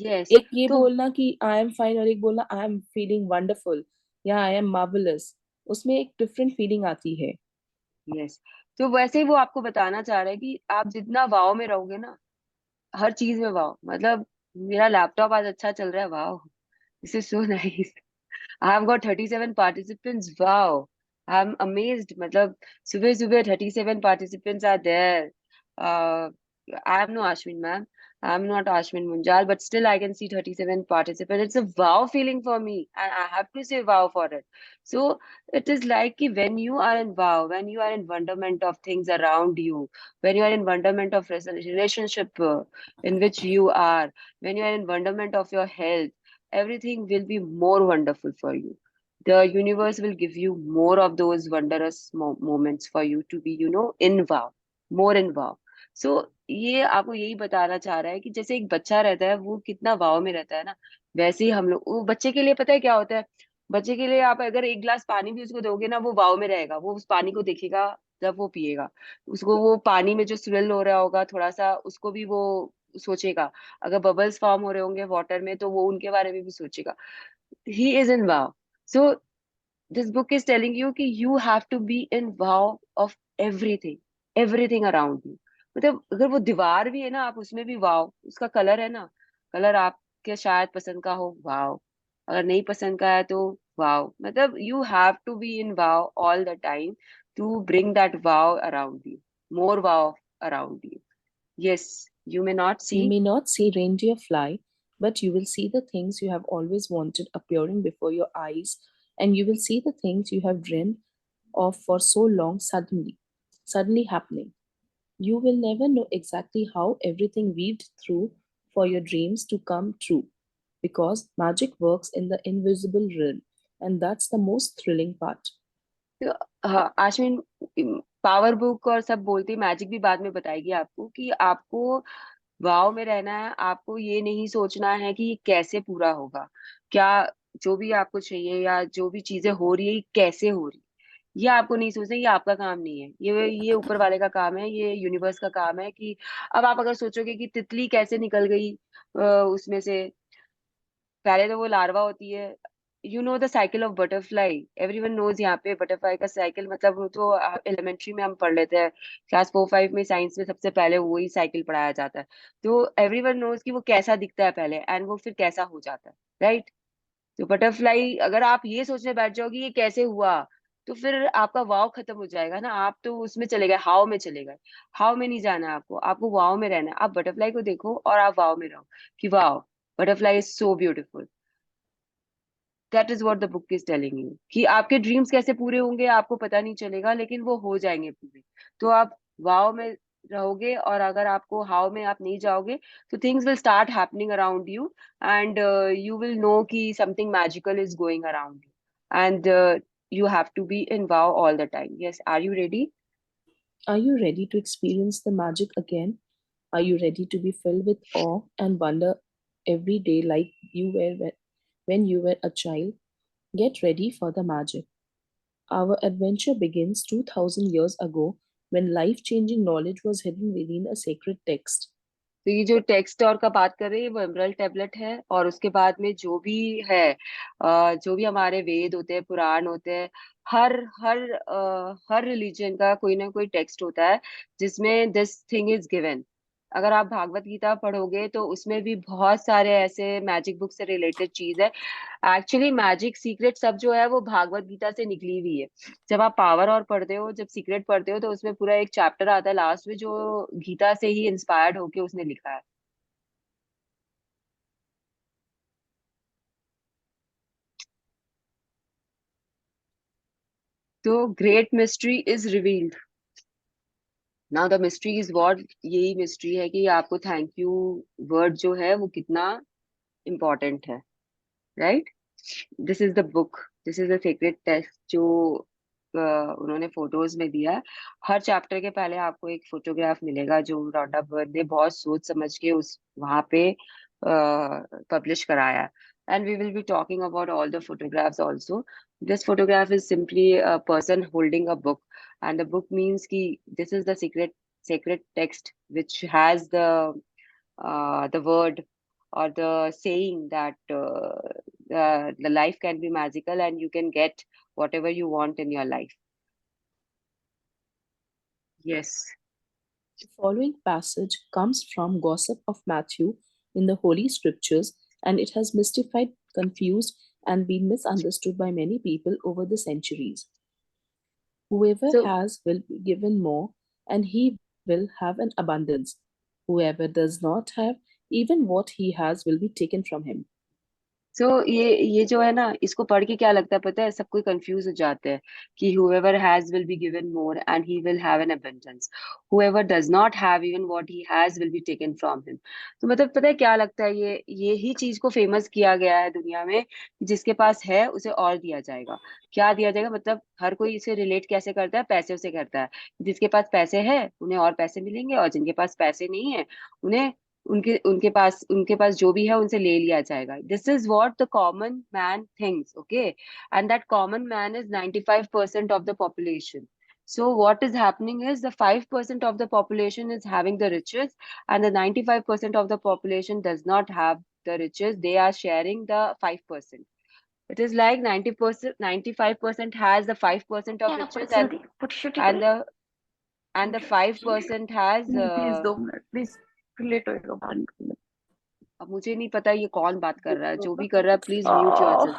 Yes. एक ये तो बोलना कि आई एम फाइन और एक बोलना आई एम फीलिंग वंडरफुल या आई एम मार्वलस, उसमें एक डिफरेंट फीलिंग आती है. यस, तो वैसे ही वो आपको बताना चाह रहा है कि आप जितना वाव में रहोगे ना, हर चीज में वाव. मतलब मेरा लैपटॉप आज अच्छा चल रहा है, wow, this is so nice. I have got 37 participants. Wow. I'm amazed. मतलब सुबह सुबह 37 participants are there. Uh, I am no Ashwin ma'am. I'm not Ashwin Munjal, but still I can see 37 participants. It's a wow feeling for me, and I have to say wow for it. So it is like कि when you are in wow, when you are in wonderment of things around you, when you are in wonderment of relationship in which you are, when you are in wonderment of your health, everything will be more wonderful for you. the universe will give you more of those wondrous moments for you to be, in wow, more in wow. So ये आपको यही बताना चाह रहा है कि जैसे एक बच्चा रहता है वो कितना वाव में रहता है ना, वैसे ही हम लोग, वो बच्चे के लिए पता है क्या होता है, बच्चे के लिए आप अगर एक गिलास पानी भी उसको दोगे ना, वो वाव में रहेगा, वो उस पानी को देखेगा, जब वो पिएगा उसको, वो पानी में जो स्विल हो रहा होगा थोड़ा सा, उसको भी वो सोचेगा, अगर बबल्स फॉर्म हो रहे होंगे वाटर में तो वो उनके बारे में भी सोचेगा. He is in wow. So this book is telling you कि you have to be in wow of everything, everything around you. मतलब अगर वो दीवार भी है ना, आप उसमें भी वाव, उसका कलर है ना, कलर आपके शायद पसंद का हो, वाव, अगर नहीं पसंद का है तो वाव. मतलब you have to be in wow all the time to bring that wow around you, more wow around you. Yes, you may not You see. may not see reindeer fly, but you will see the things you have always wanted appearing before your eyes, and you will see the things you have dreamed of for so long suddenly happening. You will never know exactly how everything weaved through for your dreams to come true, because magic works in the invisible realm, and that's the most thrilling part. तो हाँ आश्विन, power book और सब बोलती, magic भी बाद में बताएगी आपको कि आपको वाव में रहना है, आपको ये नहीं सोचना है कि ये कैसे पूरा होगा, क्या जो भी आपको चाहिए या जो भी चीजें हो रही है ये कैसे हो रही है, ये आपको नहीं सोचना, ये आपका काम नहीं है, ये ऊपर वाले का काम है, ये यूनिवर्स का काम है. कि अब आप अगर सोचोगे कि तितली कैसे निकल गई उसमें से, पहले तो वो लार्वा होती है. The cycle of butterfly, everyone knows यहाँ पे बटरफ्लाई का साइकिल, मतलब वो तो एलिमेंट्री में हम पढ़ लेते हैं, क्लास 4-5 में साइंस में सबसे पहले वही साइकिल पढ़ाया जाता है. तो एवरीवन नोज कि वो कैसा दिखता है पहले, एंड वो फिर कैसा हो जाता है, राइट. तो बटरफ्लाई, अगर आप ये सोचने बैठ जाओगे ये कैसे हुआ, तो फिर आपका वाव खत्म हो जाएगा ना, आप तो उसमें चले गए, हाव में चले गए. हाव में नहीं जाना है आपको, आपको वाव में रहना है. आप बटरफ्लाई को देखो और आप वाव में रहो कि wow, butterfly is so beautiful. That is what the book is telling you कि आपके ड्रीम्स कैसे पूरे होंगे आपको पता नहीं चलेगा, लेकिन वो हो जाएंगे पूरे. तो आप वाव में रहोगे, और अगर आपको हाव में आप नहीं जाओगे तो things will start happening around you, and you will know कि something magical is going around you, and you have to be in wow all the time. Yes, are you ready? Are you ready to experience the magic again? Are you ready to be filled with awe and wonder every day like you were when you were a child? Get ready for the magic. Our adventure begins 2000 years ago when life changing knowledge was hidden within a sacred text. तो ये जो text और का बात कर रहे हैं वो एमरल्ड टेबलेट है, और उसके बाद में जो भी है, जो भी हमारे वेद होते हैं, पुराण होते हैं, हर हर हर रिलीजन का कोई ना कोई टेक्स्ट होता है जिसमें दिस थिंग इज गिवन. अगर आप भागवत गीता पढ़ोगे तो उसमें भी बहुत सारे ऐसे मैजिक बुक से रिलेटेड चीज है. एक्चुअली मैजिक सीक्रेट सब जो है वो भागवत गीता से निकली हुई है. जब आप पावर और पढ़ते हो, जब सीक्रेट पढ़ते हो, तो उसमें पूरा एक चैप्टर आता है लास्ट में जो गीता से ही इंस्पायर्ड होके उसने लिखा है. तो great mystery is revealed. Now the mystery is what, यही मिस्ट्री है कि आपको थैंक यू वर्ड जो है वो कितना इम्पोर्टेंट है, right. This is the book, this is the secret text जो उन्होंने फोटोज में दिया है. हर चैप्टर के पहले आपको एक फोटोग्राफ मिलेगा जो रॉन्डा बर्ड ने बहुत सोच समझ के उस वहां पे पब्लिश कराया है. And we will be talking about all the photographs also. This photograph is simply a person holding a book, and the book means ki this is the sacred text which has the word or the saying that the life can be magical and you can get whatever you want in your life. Yes. The following passage comes from Gossip of Matthew in the Holy Scriptures, and it has mystified, confused, and been misunderstood by many people over the centuries. Whoever So has will be given more, and he will have an abundance. Whoever does not have, even what he has will be taken from him. सो ये जो है ना, इसको पढ़ के क्या लगता है पता है, सब कोई कंफ्यूज हो जाते हैं कि whoever has will be given more and he will have an abundance, whoever does not have even what he has will be taken from him। तो मतलब पता है क्या लगता है, ये ही चीज को फेमस किया गया है दुनिया में कि जिसके पास है उसे और दिया जाएगा। क्या दिया जाएगा मतलब हर कोई इसे रिलेट कैसे करता है, पैसे से करता है। जिसके पास पैसे है उन्हें और पैसे मिलेंगे, और जिनके पास पैसे नहीं है उन्हें उनके पास जो भी है उनसे ले लिया जाएगा। This is what the common man thinks, okay, and that common man is 95% of the population. So what is happening is the 5% of the population is having the riches, and the 95% of the population does not have the riches. They are sharing the 5%. It is like 90%, 95% has the 5% of riches, and the 5% has please 2 minute please, late होएगा 5 minute. अब मुझे नहीं पता ये कौन बात कर रहा है, जो भी कर रहा है please mute yourself.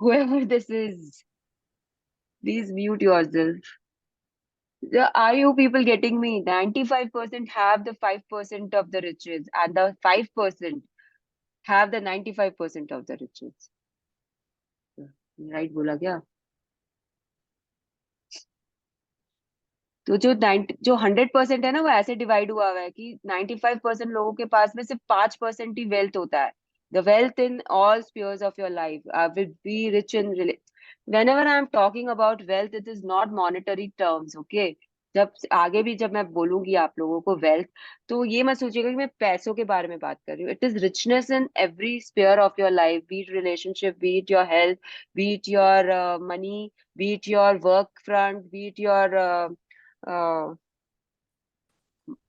Whoever this is, please mute yourself. Are you people getting me? 95% have the 5% of the riches, and the 5% have the 95% of the riches. Right बोला क्या? तो जो 100% है ना, वो ऐसे डिवाइड हुआ है कि 95% लोगों के पास में सिर्फ 5% ही वेल्थ होता है। The wealth in all spheres of your life will be rich in whenever I am talking about wealth, it is not monetary terms, okay? जब मैं बोलूंगी आप लोगों को वेल्थ, तो ये मत सोचिएगा कि मैं पैसों के बारे में बात कर रही हूँ। It is richness in every sphere of your life, B it relationship, B it your health, B it your money, B it your work front, B it your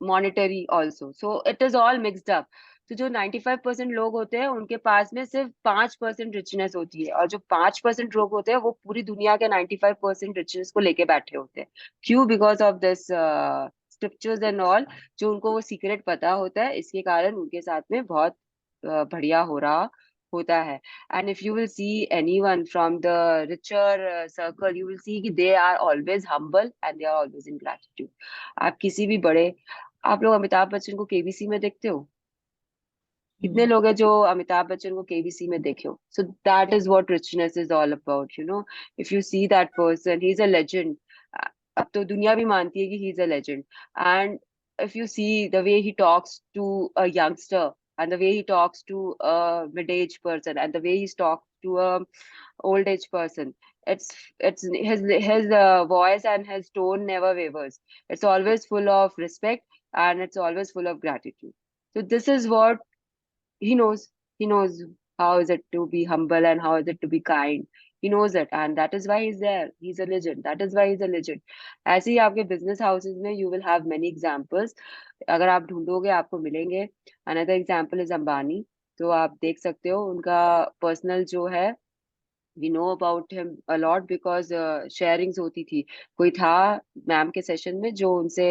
monetary also. So it is all mixed up. तो जो 95% लोग होते हैं उनके पास में सिर्फ 5% richness होती है, और जो 5% लोग होते हैं वो पूरी दुनिया के 95% रिचनेस को लेके बैठे होते हैं। क्यों? Because of this scriptures and all, जो उनको वो सीक्रेट पता होता है, इसके कारण उनके साथ में बहुत बढ़िया हो रहा होता है। And if you will see anyone from the richer circle, you will see कि they are always humble and they are always in gratitude. आप किसी भी बड़े, आप लोग अमिताभ बच्चन को केबीसी में देखते हो? कितने लोग हैं जो अमिताभ बच्चन को केबीसी में देखे हो? So that is what richness is all about, you know. If you see that person, he is a legend. अब तो दुनिया भी मानती है कि he is a legend. And if you see the way he talks to a youngster, and the way he talks to a mid-aged person, and the way he talks to a old age person, it's his voice and his tone never wavers. It's always full of respect, and it's always full of gratitude. So this is what he knows how is it to be humble and how is it to be kind. He knows it, and that is why he's there. He's a legend. That is why he's a legend. ऐसे ही आपके business houses में you will have many examples. अगर आप ढूंढोगे आपको मिलेंगे। Another example is Ambani. तो आप देख सकते हो उनका personal जो है, we know about him a lot because sharings होती थी। कोई था मैम के सेशन में जो उनसे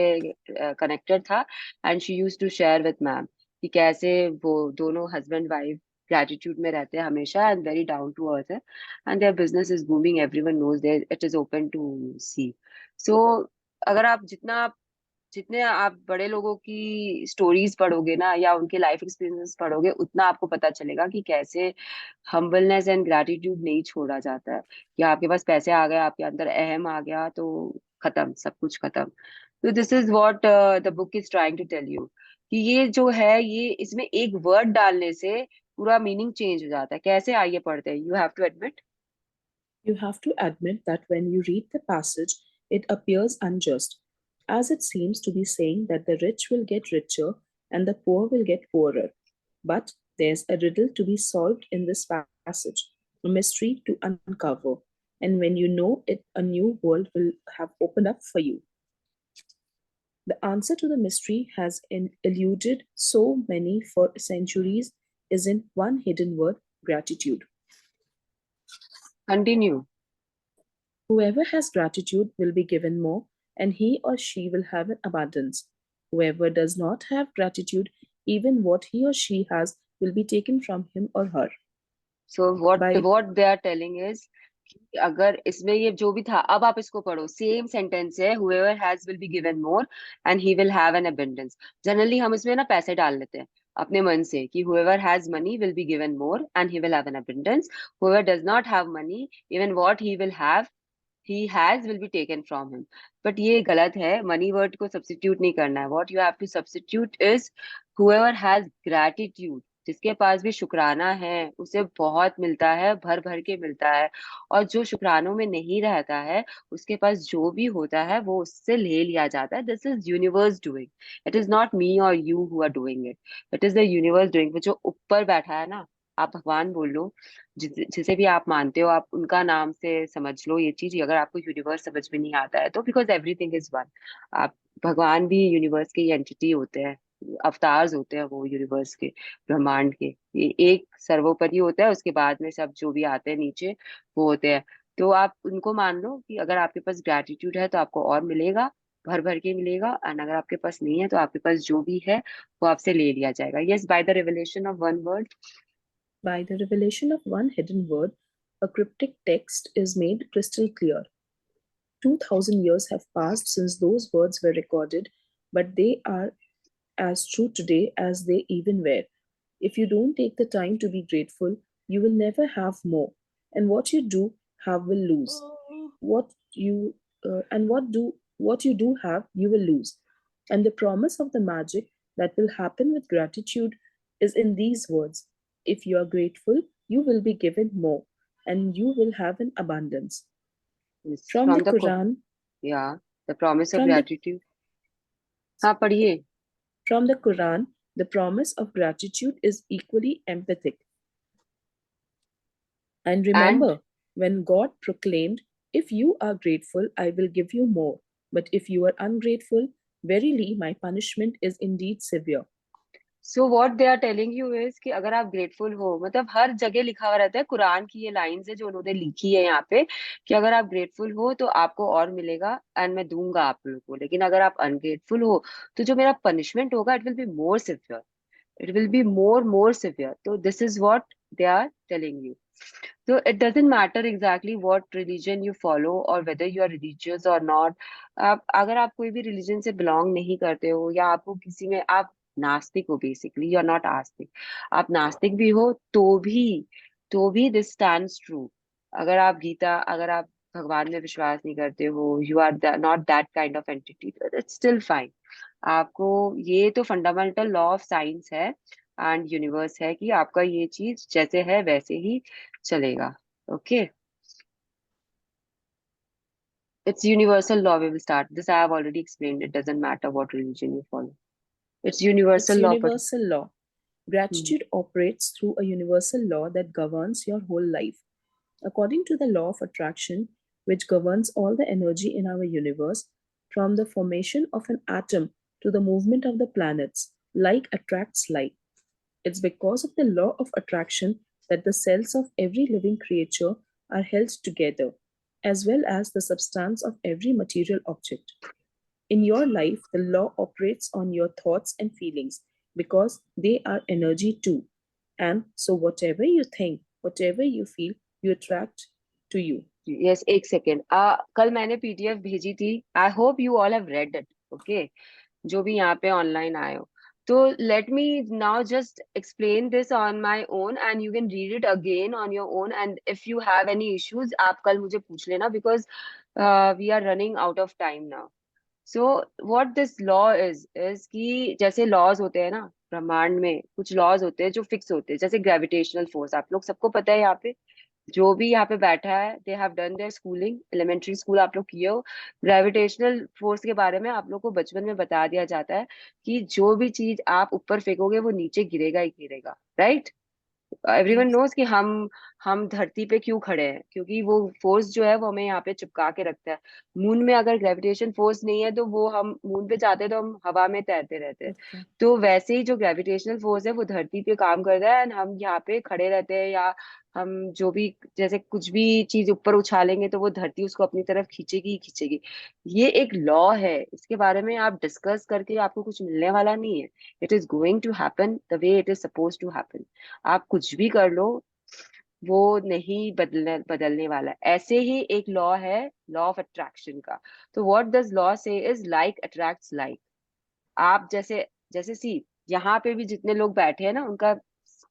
कनेक्टेड था, and she used to share with ma'am कि कैसे वो दोनों हस्बैंड वाइफ ग्रेटिट्यूड में रहते हैं हमेशा, and very down to earth है, and their business is booming, everyone knows there, it is open to see. So अगर आप जितने आप बड़े लोगों की स्टोरीज पढ़ोगे ना, या उनके लाइफ एक्सपीरियंसेस पढ़ोगे, उतना आपको पता चलेगा कि कैसे हम्बलनेस एंड ग्रैटिट्यूड नहीं छोड़ा जाता है। कि आपके पास पैसे आ गए, आपके अंदर अहम आ गया तो खत्म, सब कुछ खत्म। तो this is what the book is trying to tell you, कि ये जो है, ये इसमें एक वर्ड डालने से पूरा मीनिंग चेंज हो जाता है। कैसे? आइए पढ़ते हैं। You have to admit. You have to admit that when you read the passage, it appears unjust, as it seems to be saying that the rich will get richer and the poor will get poorer. But there's a riddle to be solved in this passage, a mystery to uncover, and when you know it, a new world will have opened up for you. The answer to the mystery has eluded so many for centuries is in one hidden word: gratitude. Continue. Whoever has gratitude will be given more, and he or she will have an abundance. Whoever does not have gratitude, even what he or she has will be taken from him or her. So what By they are telling is अगर इसमें ये जो भी था, अब आप इसको पढ़ो, सेम सेंटेंस है, whoever has will be given more and he will have an abundance। Generally हम इसमें ना पैसे डाल लेते हैं अपने मन से कि whoever has money will be given more and he will have an abundance, whoever does not have money, even what he will have he has will be taken from him। But ये गलत है, money word को substitute नहीं करना है। What you have to substitute is whoever has gratitude, जिसके पास भी शुक्राना है उसे बहुत मिलता है, भर भर के मिलता है। और जो शुक्रानों में नहीं रहता है, उसके पास जो भी होता है वो उससे ले लिया जाता है। This is universe doing, it is not me और you who are doing it, it is the universe doing. जो ऊपर बैठा है ना, आप भगवान बोल लो, जिसे भी आप मानते हो, आप उनका नाम से समझ लो ये चीज। अगर आपको यूनिवर्स समझ में नहीं आता है तो बिकॉज एवरीथिंग इज वन। आप, भगवान भी यूनिवर्स के एंटिटी होते हैं, अवतार्स होते हैं वो यूनिवर्स के, ब्रह्मांड के। ये एक सर्वोपरि होता है, उसके बाद में सब जो भी आते हैं नीचे वो होते हैं। तो आप उनको मान लो कि अगर आपके पास ग्रेटिट्यूड है तो आपको और मिलेगा, भर भर के मिलेगा। एंड अगर आपके पास नहीं है तो आपके पास जो भी है वो आपसे ले लिया जाएगा। Yes, by the revelation of one word. By the revelation of one hidden word, a cryptic text is made crystal clear. 2000 years have passed since those words were recorded, but they are as true today as they even were. If you don't take the time to be grateful, you will never have more, and what you do have will lose. What you and what you do have, you will lose. And the promise of the magic that will happen with gratitude is in these words: if you are grateful, you will be given more, and you will have an abundance. From the from the, Quran, या the promise of from the gratitude. हाँ, पढ़िए। From the Quran, the promise of gratitude is equally empathic. And and remember, when God proclaimed, if you are grateful, I will give you more. But if you are ungrateful, verily my punishment is indeed severe. So what they are telling you is कि अगर आप grateful हो, मतलब हर जगह लिखा हुआ रहता है, कुरान की ये लाइंस है जो उन्होंने लिखी है यहाँ पे, कि अगर आप ग्रेटफुल हो तो आपको और मिलेगा एंड मैं दूंगा आप लोगों को। लेकिन अगर आप अनग्रेटफुल हो तो जो मेरा पनिशमेंट होगा, it will be more severe, it will be more severe. तो this is what they are telling you. So it doesn't matter exactly what religion you follow or whether you are religious or not। आप अगर आप कोई भी religion से belong नहीं करते हो, या आपको किसी में, आप नास्तिक हो, बेसिकली यू आर नॉट आस्तिक, आप नास्तिक भी हो तो भी दिस स्टैंड्स ट्रू। अगर आप गीता, अगर आप भगवान में विश्वास नहीं करते हो, you are not that kind of entity, it's still fine. आपको, ये तो फंडामेंटल लॉ ऑफ साइंस है एंड यूनिवर्स है कि आपका ये चीज जैसे है वैसे ही चलेगा। Okay, it's universal law. We will start this, I have already explained, it doesn't matter what religion you follow, it's It's universal law. पर universal law. Gratitude operates through a universal law that governs your whole life. According to the law of attraction, which governs all the energy in our universe, from the formation of an atom to the movement of the planets, like attracts like. It's because of the law of attraction that the cells of every living creature are held together, as well as the substance of every material object. In your life, the law operates on your thoughts and feelings because they are energy too. And so, whatever you think, whatever you feel, you attract to you. Yes, एक second, कल मैंने PDF भेजी थी, I hope you all have read it. Okay, जो भी यहाँ पे online आए हो, तो let me now just explain this on my own and you can read it again on your own. And if you have any issues आप कल मुझे पूछ लेना, because we are running out of time now. So what this law is कि जैसे laws होते हैं ना ब्रह्मांड में, कुछ लॉज होते हैं जो फिक्स होते हैं, जैसे ग्रेविटेशनल फोर्स, आप लोग सबको पता है यहाँ पे, जो भी यहाँ पे बैठा है, they have done their schooling, elementary school आप लोग किए हो। ग्रेविटेशनल फोर्स के बारे में आप लोग को बचपन में बता दिया जाता है कि जो भी चीज आप ऊपर फेंकोगे वो नीचे गिरेगा ही गिरेगा, राइट? Everyone Yes. नोज कि हम धरती पे क्यों खड़े हैं, क्योंकि वो फोर्स जो है वो हमें यहाँ पे चिपका के रखता है। मून में अगर ग्रेविटेशन फोर्स नहीं है तो वो, हम मून पे जाते हैं तो हम हवा में तैरते रहते हैं। Okay. तो वैसे ही जो ग्रेविटेशनल फोर्स है वो धरती पे काम करता है, एंड हम यहाँ पे खड़े रहते हैं, या हम जो भी, जैसे कुछ भी चीज ऊपर उछालेंगे तो वो धरती उसको अपनी तरफ खींचेगी ही खींचेगी। ये एक लॉ है, इसके बारे में आप डिस्कस करके आपको कुछ मिलने वाला नहीं है। It is going to happen the way it is supposed to happen. आप कुछ भी कर लो, वो नहीं बदलने वाला। ऐसे ही एक लॉ है, लॉ ऑफ अट्रैक्शन का। तो व्हाट डज लॉ से इज लाइक अट्रैक्ट्स लाइक। आप जैसे जैसे सी यहाँ पे भी जितने लोग बैठे हैं ना, उनका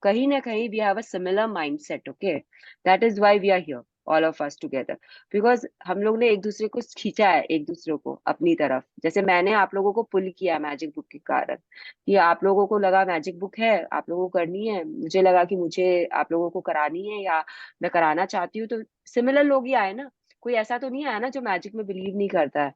कहीं ना कहीं we have a similar mindset. Okay, that is why we are here all of us together, because हम लोग ने एक दूसरे को खींचा है, एक दूसरे को अपनी तरफ। जैसे मैंने आप लोगों को पुल किया मैजिक बुक के कारण, कि आप लोगों को लगा मैजिक बुक है, आप लोगों को करनी है, मुझे लगा कि मुझे आप लोगों को करानी है या मैं कराना चाहती हूँ। तो सिमिलर लोग ही आए ना, कोई ऐसा तो नहीं आया ना जो मैजिक में बिलीव नहीं करता है।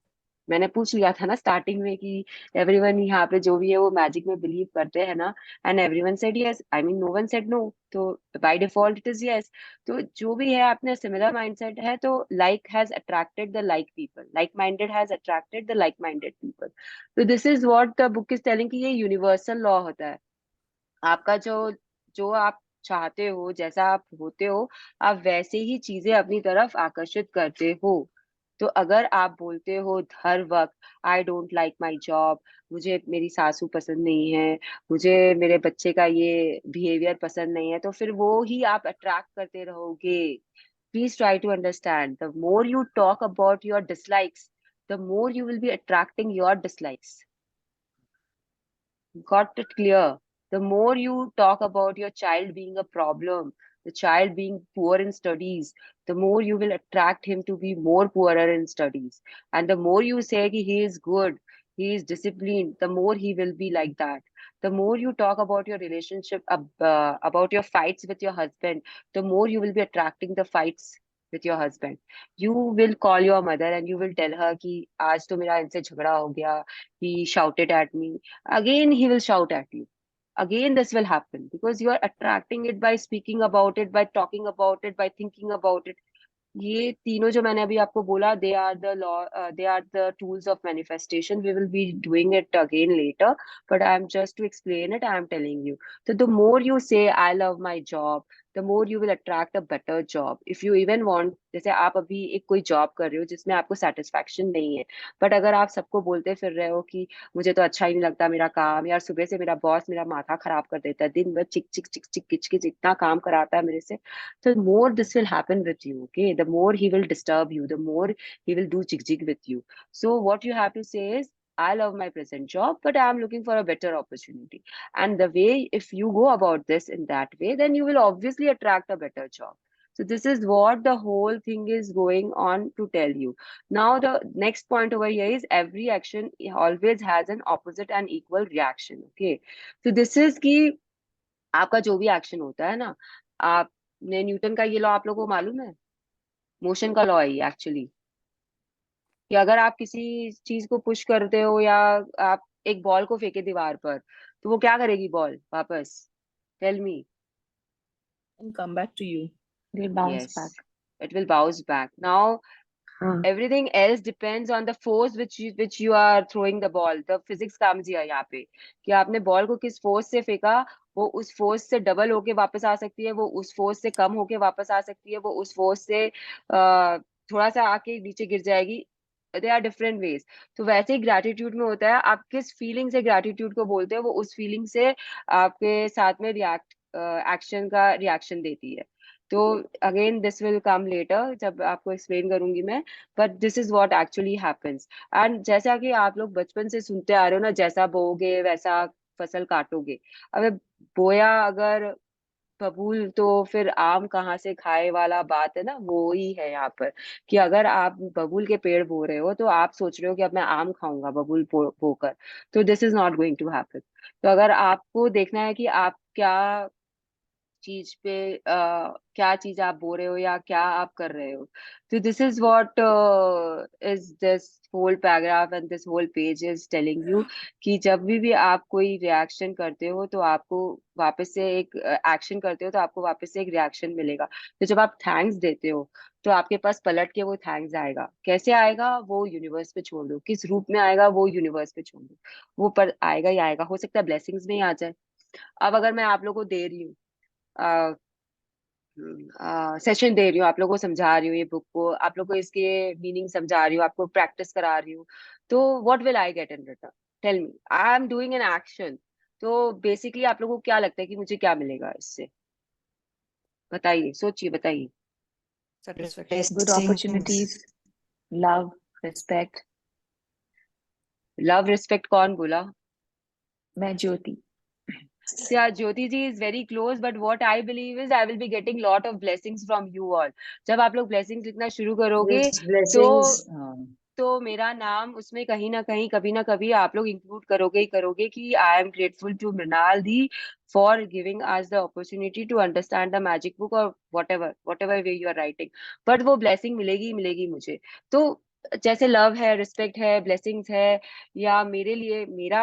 मैंने पूछ लिया था ना स्टार्टिंग में कि एवरीवन यहाँ पे जो भी है वो मैजिक में बिलीव करते हैं ना, and everyone said yes, I mean no one said no, तो by default it is yes. तो जो भी है आपने सिमिलर माइंडसेट है, तो like has attracted the like people, like minded has attracted the like minded people. तो this is what the book is telling, कि ये यूनिवर्सल लॉ होता है। आपका जो जो आप चाहते हो, जैसा आप होते हो, आप वैसे ही चीजें अपनी तरफ आकर्षित करते हो। तो अगर आप बोलते हो हर वक्त आई डोंट लाइक माई जॉब, मुझे मेरी सासू पसंद नहीं है, मुझे मेरे बच्चे का ये बिहेवियर पसंद नहीं है, तो फिर वो ही आप अट्रैक्ट करते रहोगे। Please try to understand, the more you talk about your dislikes, the more you will be attracting your dislikes. Got it clear? The more you talk about your child being a problem, the child being poor in studies, the more you will attract him to be more poorer in studies. And the more you say कि he is good, he is disciplined, the more he will be like that. The more you talk about your relationship, about your fights with your husband, the more you will be attracting the fights with your husband. You will call your mother and you will tell her कि आज तो मेरा इनसे झगड़ा हो गया, he shouted at me. Again he will shout at you. Again this will happen because you are attracting it by speaking about it, by talking about it, by thinking about it. ये तीनों जो मैंने अभी आपको बोला, they are the law, they are the tools of manifestation. We will be doing it again later, but I am just to explain it, I am telling you. तो the more you say I love my job, the more you will attract a better job. If you even want, जैसे आप अभी एक कोई job कर रहे हो जिसमें आपको सेटिस्फैक्शन नहीं है, बट अगर आप सबको बोलते फिर रहे हो कि मुझे तो अच्छा ही नहीं लगता मेरा काम, यार सुबह से मेरा बॉस मेरा माथा खराब कर देता है, दिन भर चिक चिक चिक चिक किच किच इतना काम कराता है मेरे से, the more this will happen with you. Okay, the more he will disturb you, the more he will do jig jig with you. So what you have to say is, I love my present job, but I'm looking for a better opportunity. And the way, if you go about this in that way, then you will obviously attract a better job. So this is what the whole thing is going on to tell you. Now the next point over here is, every action always has an opposite and equal reaction. Okay, so this is कि आपका जो भी action होता है ना, आपने Newton का ये लॉ आप लोगों को मालूम है, मोशन का लॉ है ये एक्चुअली, कि अगर आप किसी चीज को पुश करते हो या आप एक बॉल को फेंके दीवार पर, तो वो क्या करेगी बॉल वापस? Tell me. And come back to you. Will bounce yes, back. It will bounce back. Now हाँ, everything else depends on the force which you are throwing the ball. The physics comes here यहाँ पे, कि आपने ball को किस force से फेंका, वो उस फोर्स से डबल होके वापस आ सकती है, वो उस फोर्स से कम होके वापस आ सकती है, वो उस फोर्स से थोड़ा सा आके नीचे गिर जाएगी। They are different ways. तो वैसे ही ग्रैटिट्यूड में होता है, आप किस फीलिंग से ग्रैटिट्यूड को बोलते हो, वो उस फीलिंग से आपके साथ में रिएक्ट एक्शन का रिएक्शन देती है। तो again this will come later, जब आपको एक्सप्लेन करूंगी मैं, but this is what actually happens. And जैसा कि आप लोग बचपन से सुनते आ रहे हो ना, जैसा बोओगे वैसा फसल काटोगे। अब बोया अगर बबूल, तो फिर आम कहाँ से खाए वाला बात है ना, वो ही है यहाँ पर, कि अगर आप बबूल के पेड़ बो रहे हो, तो आप सोच रहे हो कि अब मैं आम खाऊंगा बबूल बोकर, तो this is not going to happen. तो अगर आपको देखना है कि आप क्या चीज पे क्या चीज आप बोल रहे हो या क्या आप कर रहे हो, तो this is what is this whole paragraph and this whole page is telling you, कि जब भी आप कोई रिएक्शन करते हो तो आपको वापस से एक एक्शन करते हो तो आपको वापस से एक रिएक्शन मिलेगा। तो जब आप थैंक्स देते हो, तो आपके पास पलट के वो थैंक्स आएगा। कैसे आएगा वो यूनिवर्स पे छोड़ दो, किस रूप में आएगा वो यूनिवर्स पे छोड़ दो, वो पर आएगा ही आएगा। हो सकता है ब्लेसिंग्स में ही आ जाए। अब अगर मैं आप लोगों को दे रही हूँ, सेशन दे रही हूँ, आप लोगों को समझा रही हूँ ये बुक को, आप लोगों को इसके मीनिंग समझा रही हूँ, आपको प्रैक्टिस करा रही हूँ, तो what will I get in return? Tell me, I am doing an action. तो बेसिकली आप लोगों को क्या लगता है कि मुझे क्या मिलेगा इससे? बताइए, सोचिए, बताइए। Satisfaction. Good opportunities, love, respect. Love respect कौन बोला? मैं ज्योति. Yeah, Jyoti ji is very close, but what I believe is I will be getting lot of blessings from you all. जब आप लोग blessings लिखना शुरू करोगे Yes, तो blessings. तो मेरा नाम उसमें कहीं ना कहीं कभी ना कभी आप लोग इंक्लूड करोगे ही करोगे कि I am grateful to Mrinal di for giving us the opportunity to understand the magic book और whatever way you are writing. But वो ब्लेसिंग मिलेगी ही मिलेगी मुझे। तो जैसे लव है, रिस्पेक्ट है, ब्लेसिंग्स है, या मेरे लिए मेरा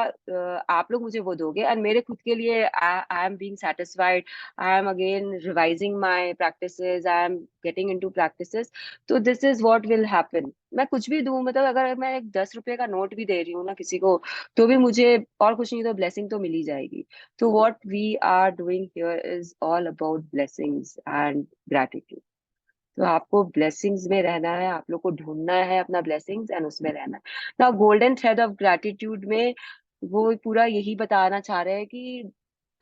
आप लोग मुझे वो दोगे, और मेरे खुद के लिए I am being satisfied, I am again revising my practices, I am getting into practices. तो this is what will happen. मैं कुछ भी दूं, मतलब अगर मैं एक 10 रुपए का नोट भी दे रही हूँ ना किसी को, तो भी मुझे और कुछ नहीं तो ब्लेसिंग तो मिल ही जाएगी। तो what we are doing here is all about blessings and gratitude. तो आपको ब्लेसिंग्स में रहना है, आप लोग को ढूंढना है अपना ब्लेसिंग्स एंड उसमें रहना है। ना गोल्डन थ्रेड ऑफ ग्रैटिट्यूड में वो पूरा यही बताना चाह रहे हैं कि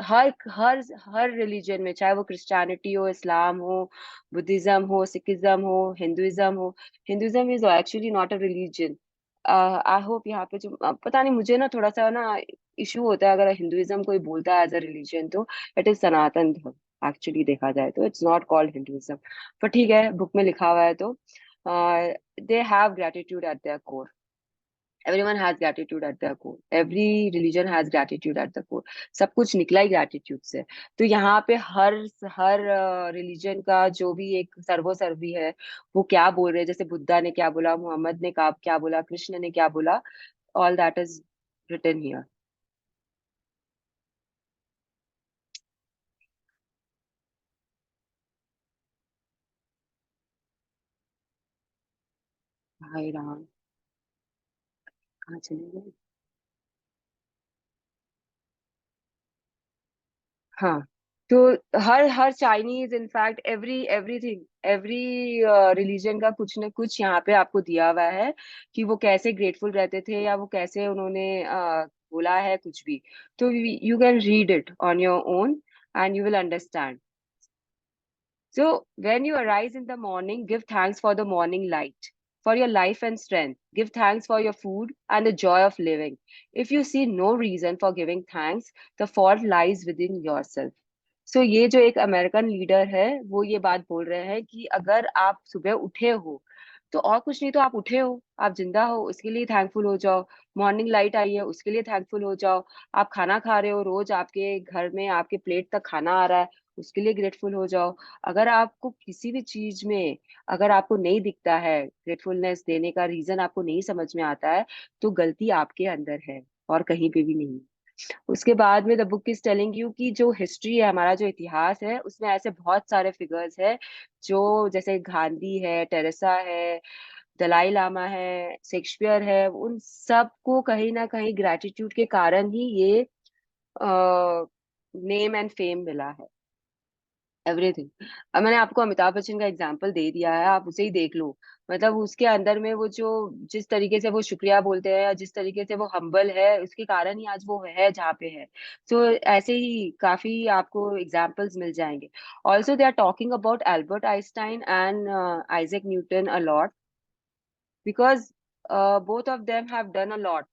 हर हर हर रिलीजन में, चाहे वो क्रिश्चियनिटी हो, इस्लाम हो, बुद्धिज्म हो, सिखिज्म हो, Hinduism is actually not a religion. I hope यहाँ पे जो पता नहीं, मुझे ना थोड़ा सा ना इशू होता है अगर हिंदुइज्म कोई बोलता है एज अ रिलीजन, तो इट इज सनातन धर्म एक्चुअली देखा जाए तो, इट्स नॉट कॉल्ड हिंदुइज्म। पर ठीक है, बुक में लिखा हुआ है तो they have gratitude eight there core. Everyone has gratitude at their core. Every religion has gratitude at the core. सब कुछ निकला ही gratitude से। तो यहाँ पे हर रिलीजन का जो भी एक सर्वोसर्वी है, वो क्या बोल रहे हैं, जैसे बुद्धा ने क्या बोला, मोहम्मद ने क्या बोला, कृष्ण ने क्या बोला, all that is written here. भाई राम कहाँ चले गए? हाँ। तो हर हर Chinese, in fact everything, every religion का कुछ ना कुछ यहाँ पे आपको दिया हुआ है कि वो कैसे ग्रेटफुल रहते थे, या वो कैसे उन्होंने बोला है कुछ भी। तो you can read it on your own and you will understand. So, when you arise in the morning, give thanks for the morning light, for your life and strength. Give thanks for your food and the joy of living. If you see no reason for giving thanks, the fault lies within yourself. So, ये जो एक American leader है, वो ये बात बोल रहे हैं कि अगर आप सुबह उठे हो, तो और कुछ नहीं, तो आप उठे हो, आप जिंदा हो, उसके लिए थैंकफुल हो जाओ। मॉर्निंग लाइट आई है, उसके लिए थैंकफुल हो जाओ। आप खाना खा रहे हो, रोज आपके घर में आपके प्लेट तक खाना आ रहा है, उसके लिए ग्रेटफुल हो जाओ। अगर आपको किसी भी चीज में, अगर आपको नहीं दिखता है, ग्रेटफुलनेस देने का रीजन आपको नहीं समझ में आता है, तो गलती आपके अंदर है और कहीं पे भी नहीं। उसके बाद में the book is telling you कि जो हिस्ट्री है, हमारा जो इतिहास है, उसमें ऐसे बहुत सारे फिगर्स है जो, जैसे गांधी है, टेरेसा है, दलाई लामा है, शेक्सपियर है, उन सबको कहीं ना कहीं ग्रेटिट्यूड के कारण ही ये नेम एंड फेम मिला है। एवरीथिंग। अब मैंने आपको अमिताभ बच्चन का एग्जाम्पल दे दिया है, आप उसे ही देख लो। मतलब उसके अंदर में वो जो, जिस तरीके से वो शुक्रिया बोलते हैं, या जिस तरीके से वो हम्बल है, उसके कारण ही आज वो है जहाँ पे है। सो ऐसे ही काफी आपको एग्जाम्पल्स मिल जाएंगे। Also they are talking about Albert Einstein and Isaac Newton a lot, because both of them have done a lot.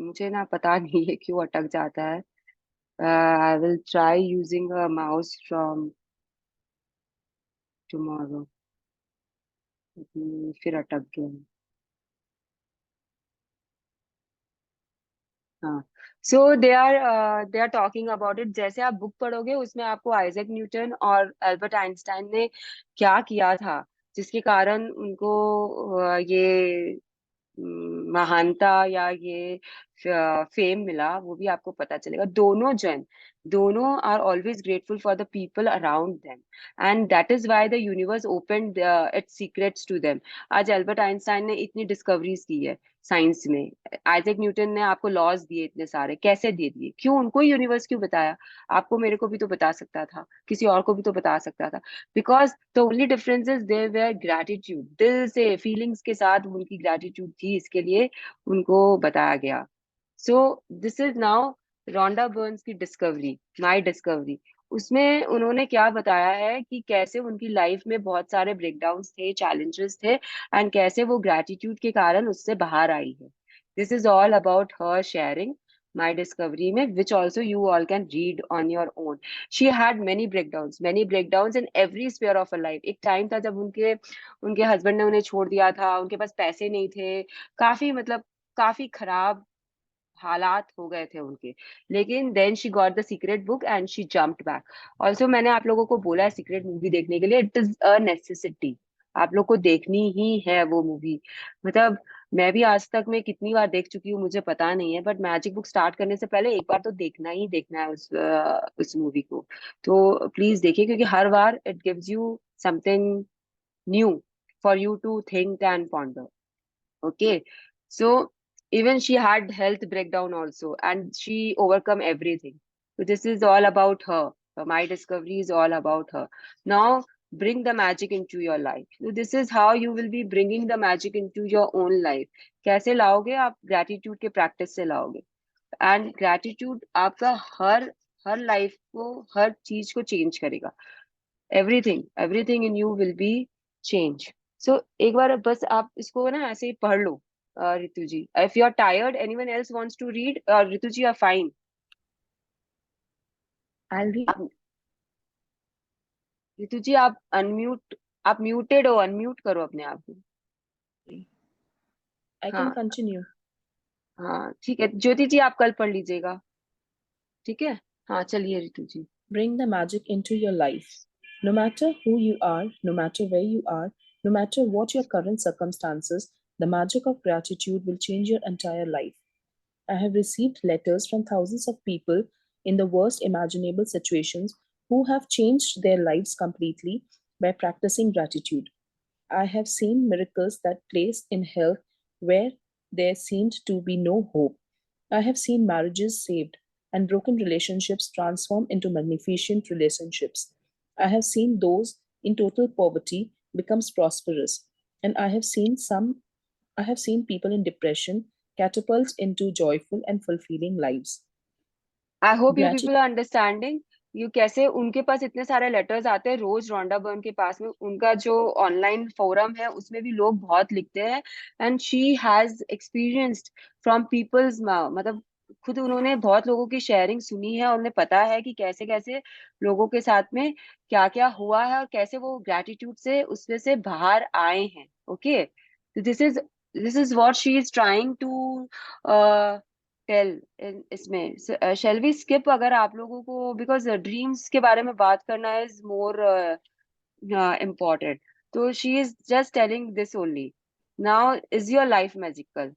मुझे ना पता नहीं है क्यों अटक जाता है। I will try using a mouse from tomorrow. फिर अटक गया। हाँ। So they are talking about it. जैसे आप बुक पढ़ोगे, उसमें आपको आइजैक न्यूटन और एल्बर्ट आइंस्टाइन ने क्या किया था, जिसके कारण उनको ये महानता या ये फेम मिला, वो भी आपको पता चलेगा। दोनों are always grateful for the people around them, and that is why the universe open its secrets to them. आज एल्बर्ट आइंस्टाइन ने इतनी डिस्कवरीज की है, साइंस में। आइजैक न्यूटन ने आपको लॉज दिए इतने सारे, कैसे दे दिए? क्यों? उनको ही यूनिवर्स क्यों बताया? आपको मेरे को भी तो बता सकता था, किसी और को भी तो बता सकता था। Because the only difference is there where gratitude, दिल से फीलिंग्स के साथ उनकी ग्रैटिट्यूड थी, इसके लिए उनको बताया गया। So this is now Rhonda Burns की डिस्कवरी, माई डिस्कवरी। उसमें उन्होंने क्या बताया है कि कैसे उनकी लाइफ में बहुत सारे ब्रेकडाउन्स थे, चैलेंजेस थे, एंड कैसे वो ग्रैटिट्यूड के कारण उससे बाहर आई है। This is all about her sharing my discovery में, which also you all can read on your own. She had many breakdowns in every sphere of a life. एक टाइम था जब उनके उनके हस्बैंड ने उन्हें छोड़ दिया था, उनके पास पैसे नहीं थे, काफी मतलब काफी खराब हालात हो गए थे उनके। लेकिन then she got the secret book and she jumped back. Also मैंने आप लोगों को बोला है सीक्रेट मूवी देखने के लिए, इट इज अ नेसेसिटी। आप लोग को देखनी ही है वो मूवी। मतलब मैं भी आज तक में कितनी बार देख चुकी हूँ मुझे पता नहीं है, बट मैजिक बुक स्टार्ट करने से पहले एक बार तो देखना ही देखना है उस मूवी को। तो प्लीज देखिए, क्योंकि हर बार it gives you something new for you to think and ponder. Okay, so even she had health breakdown also, and she overcome everything. So this is all about her. My discovery is all about her. Now bring the magic into your life. So this is how you will be bringing the magic into your own life. कैसे लाओगे आप? gratitude के practice से लाओगे। And gratitude आपका हर हर life को, हर चीज को चेंज करेगा। Everything in you will be change. So एक बार बस आप इसको ना ऐसे ही पढ़ लो। Ritu ji, if you are tired, anyone else wants to read? Ritu ji are fine. I'll read. आप रितु जी आप अनम्यूट, आप म्यूटेड हो, अनम्यूट करो अपने आप को। I can हाँ continue. हाँ ठीक है, ज्योति जी आप कल पढ़ लीजिएगा, ठीक है? हाँ चलिए रितु जी। Bring the magic into your life. No matter who you are, no matter where you are, no matter what your current circumstances, the magic of gratitude will change your entire life. I have received letters from thousands of people in the worst imaginable situations who have changed their lives completely by practicing gratitude. I have seen miracles that place in health where there seemed to be no hope. I have seen marriages saved and broken relationships transform into magnificent relationships. I have seen those in total poverty become prosperous. And I have seen people in depression catapult into joyful and fulfilling lives. I hope you Gratitude. People are understanding. You कैसे उनके पास इतने सारे letters आते हैं रोज, Rhonda Byrne के पास में उनका जो ऑनलाइन फोरम है उसमें भी लोग बहुत लिखते हैं। And she has experienced from peoples, मतलब खुद उन्होंने बहुत लोगों की शेयरिंग सुनी है और उन्हें पता है कि कैसे कैसे लोगों के साथ में क्या क्या हुआ है और कैसे वो ग्रेटिट्यूड से उसमें से बाहर आए हैं। Okay, this is what she is trying to tell इसमें। शेल वी स्किप अगर आप लोगों को, बिकॉज ड्रीम्स के बारे में बात करना इज मोर इम्पोर्टेंट। तो she is just telling this only, now is your life magical?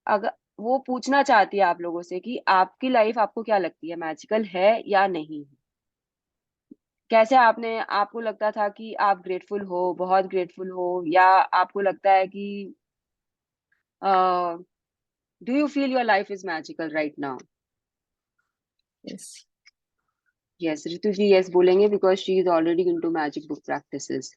अगर वो पूछना चाहती है आप लोगों से कि आपकी लाइफ आपको क्या लगती है, मैजिकल है या नहीं है? कैसे आपको लगता था कि आप ग्रेटफुल हो, बहुत ग्रेटफुल हो, या आपको लगता है कि do you feel your life is magical right now? Yes. Yes, Ritu ji yes बोलेंगे because she is already into magic book practices.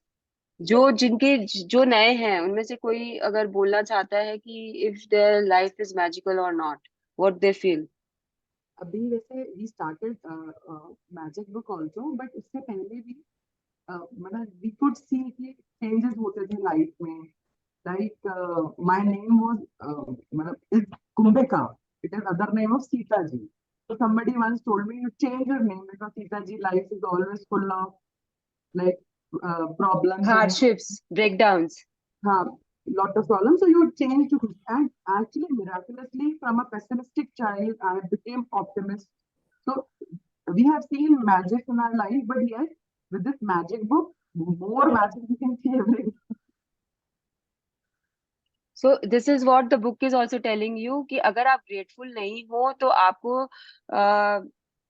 जो नए हैं उनमें से कोई अगर बोलना चाहता है कि if their life is magical और नॉट, व्हाट दे फील। अभी वैसे we started magic book also, but उससे पहले भी मतलब वी कुड सी कि चेंजेस होते थे लाइफ में। लाइक माय नेम वाज मतलब is Kumbhika, it is other name of Sita ji. So somebody once told me you change your name because Sita ji life is always full of like problems and hardships, breakdowns. lot of problems. So you change to, and actually miraculously from a pessimistic child I became optimist. So we have seen magic in our life, but yes, with this magic book, more magic we can see every day. So this is what the book is also telling you कि अगर आप grateful नहीं हो तो आपको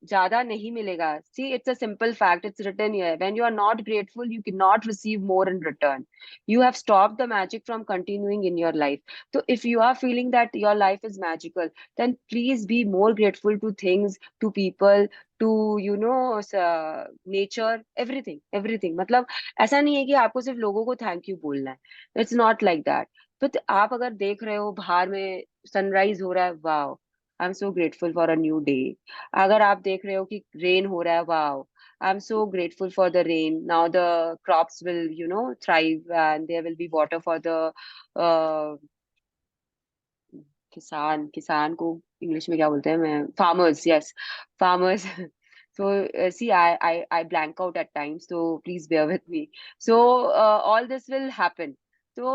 ज्यादा नहीं मिलेगा. See, it's a simple fact. It's written here. When you are not grateful, you cannot receive more in return. You have stopped the magic from continuing in your life. So if you are feeling that your life is magical, then please be more grateful to things, to people, to nature, everything, everything. मतलब ऐसा नहीं है कि आपको सिर्फ लोगों को thank you बोलना है. It's not like that. But आप अगर देख रहे हो बाहर में सनराइज हो रहा है, wow, I am so grateful for a new day. अगर आप देख रहे हो कि रेन हो रहा है, wow, I am so grateful for the rain. Now the crops will thrive and there will be water for the kisan. किसान को इंग्लिश में क्या बोलते हैं, मैं, farmers, yes, farmers. So see, I blank out at times, so please bear with me. So all this will happen. तो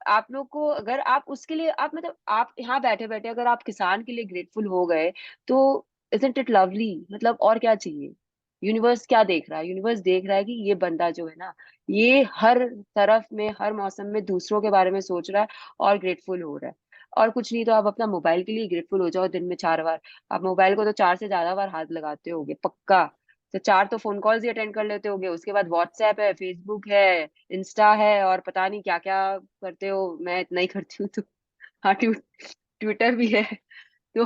आप लोग को, अगर आप उसके लिए, आप मतलब आप यहाँ बैठे बैठे अगर आप किसान के लिए ग्रेटफुल हो गए, तो isn't it lovely? मतलब और क्या चाहिए. यूनिवर्स क्या देख रहा है? यूनिवर्स देख रहा है कि ये बंदा जो है ना, ये हर तरफ में, हर मौसम में दूसरों के बारे में सोच रहा है और ग्रेटफुल हो रहा है. और कुछ नहीं तो आप अपना मोबाइल के लिए ग्रेटफुल हो जाओ दिन में 4 बार. आप मोबाइल को तो 4 से ज्यादा बार हाथ लगाते होगे पक्का. तो 4 तो फोन कॉल्स ही अटेंड कर लेते होगे, उसके बाद व्हाट्सएप है, फेसबुक है, इंस्टा है, और पता नहीं क्या क्या करते हो. मैं इतना ही करती हूँ तो. हाँ, ट्विटर भी है. तो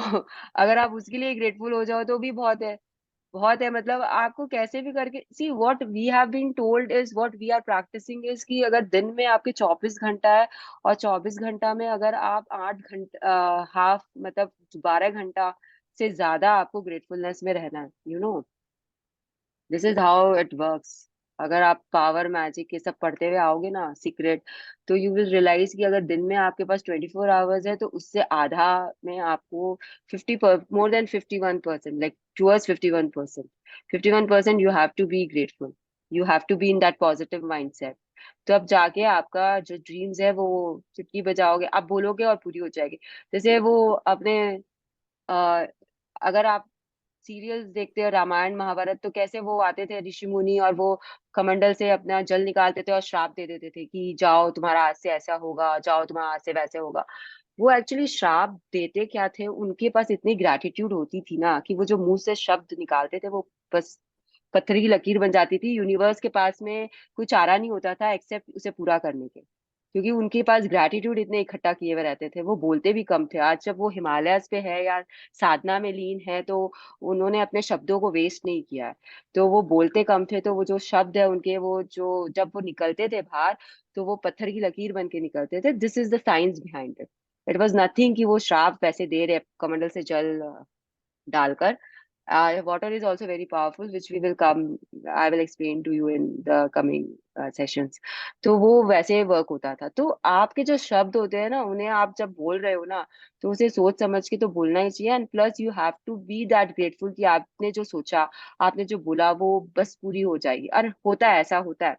अगर आप उसके लिए ग्रेटफुल हो जाओ तो भी बहुत है. बहुत है. मतलब आपको कैसे भी करके, see what we have been told is, what we are practicing is, कि अगर दिन में आपके 24 घंटा है, और 24 घंटा में अगर आप 8 घंटा, हाफ मतलब 12 घंटा से ज्यादा आपको ग्रेटफुलनेस में रहना है. This is how it works. अगर आप पावर मैजिक ये सब पढ़ते हुए आओगे ना, सीक्रेट, तो यू विल रियलाइज कि अगर दिन में आपके पास 24 आवर्स है, तो उससे आधा में आपको 51%, like towards 51%, 51% you have to be grateful. You have to be in that positive mindset. तो अब जाके आपका जो ड्रीम्स है वो चुटकी बजाओगे, आप बोलोगे और पूरी हो जाएगी. जैसे वो अपने, अ, अगर आप सीरियल्स देखते हो, रामायण महाभारत, तो कैसे वो आते थे ऋषि मुनि, और वो कमंडल से अपना जल निकालते थे और श्राप दे देते थे कि जाओ तुम्हारा आज से ऐसा होगा, जाओ तुम्हारा आज से वैसे होगा. वो एक्चुअली श्राप देते क्या थे, उनके पास इतनी ग्रैटिट्यूड होती थी ना, कि वो जो मुंह से शब्द निकालते थे वो बस पत्थर की लकीर बन जाती थी. यूनिवर्स के पास में कोई चारा नहीं होता था एक्सेप्ट उसे पूरा करने के, क्योंकि उनके पास ग्रैटिट्यूड इतने इकट्ठा किए हुए रहते थे. वो बोलते भी कम थे. आज जब वो हिमालयस पे है या साधना में लीन है, तो उन्होंने अपने शब्दों को वेस्ट नहीं किया है. तो वो बोलते कम थे, तो वो जो शब्द है उनके, वो जो जब वो निकलते थे बाहर, तो वो पत्थर की लकीर बन के निकलते थे. This is the science behind it. It was nothing कि वो श्राप वैसे दे रहे कमंडल से जल डालकर. Water is also very powerful, which we will come. I will explain to you in the coming sessions. तो वो वैसे वर्क होता था. तो आपके जो शब्द होते हैं ना, उन्हें आप जब बोल रहे हो ना, तो उसे सोच समझ के तो बोलना ही चाहिए. And plus you have to be that grateful कि आपने जो सोचा, आपने जो बोला, वो बस पूरी हो जाएगी. और होता है, ऐसा होता है.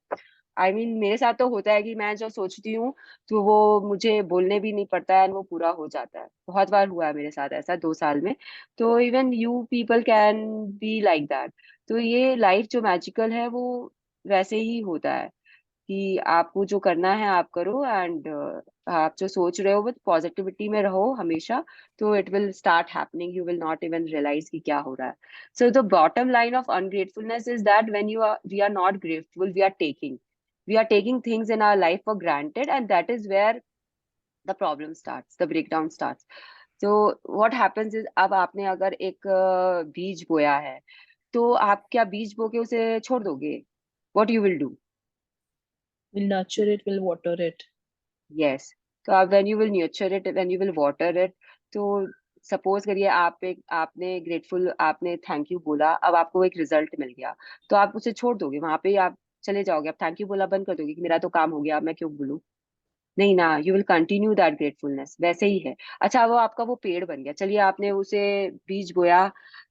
मेरे साथ तो होता है कि मैं जो सोचती हूँ, तो वो मुझे बोलने भी नहीं पड़ता है, और वो पूरा हो जाता है. बहुत बार हुआ है मेरे साथ ऐसा 2 साल में. तो even you people can be like that. तो ये लाइफ जो मैजिकल है, वो वैसे ही होता है कि आपको जो करना है आप करो. एंड आप जो सोच रहे हो वो पॉजिटिविटी में रहो हमेशा. तो it will start happening. You will not even realise कि क्या हो रहा है. So the bottom line of ungratefulness is that when we are not grateful, we are taking things in our life for granted, and that is where the problem starts, the breakdown starts. So what happens is, अब आपने अगर एक बीज बोया है, तो आप क्या बीज बो के उसे छोड़ दोगे? What you will do? We'll nurture it, we'll water it. Yes. तो आप when you will nurture it, when you will water it, तो सपोज करिए आपने ग्रेटफुल, आपने थैंक यू बोला, अब आपको एक रिजल्ट मिल गया, तो आप उसे छोड़ दोगे वहां पे, आप चले जाओगे, आप थैंक यू बोला बंद कर दोगे कि मेरा तो काम हो गया, अब मैं क्यों बोलूं? नहीं ना, you will continue that gratefulness. वैसे ही है. अच्छा, वो आपका वो पेड़ बन गया, चलिए आपने उसे बीज बोया,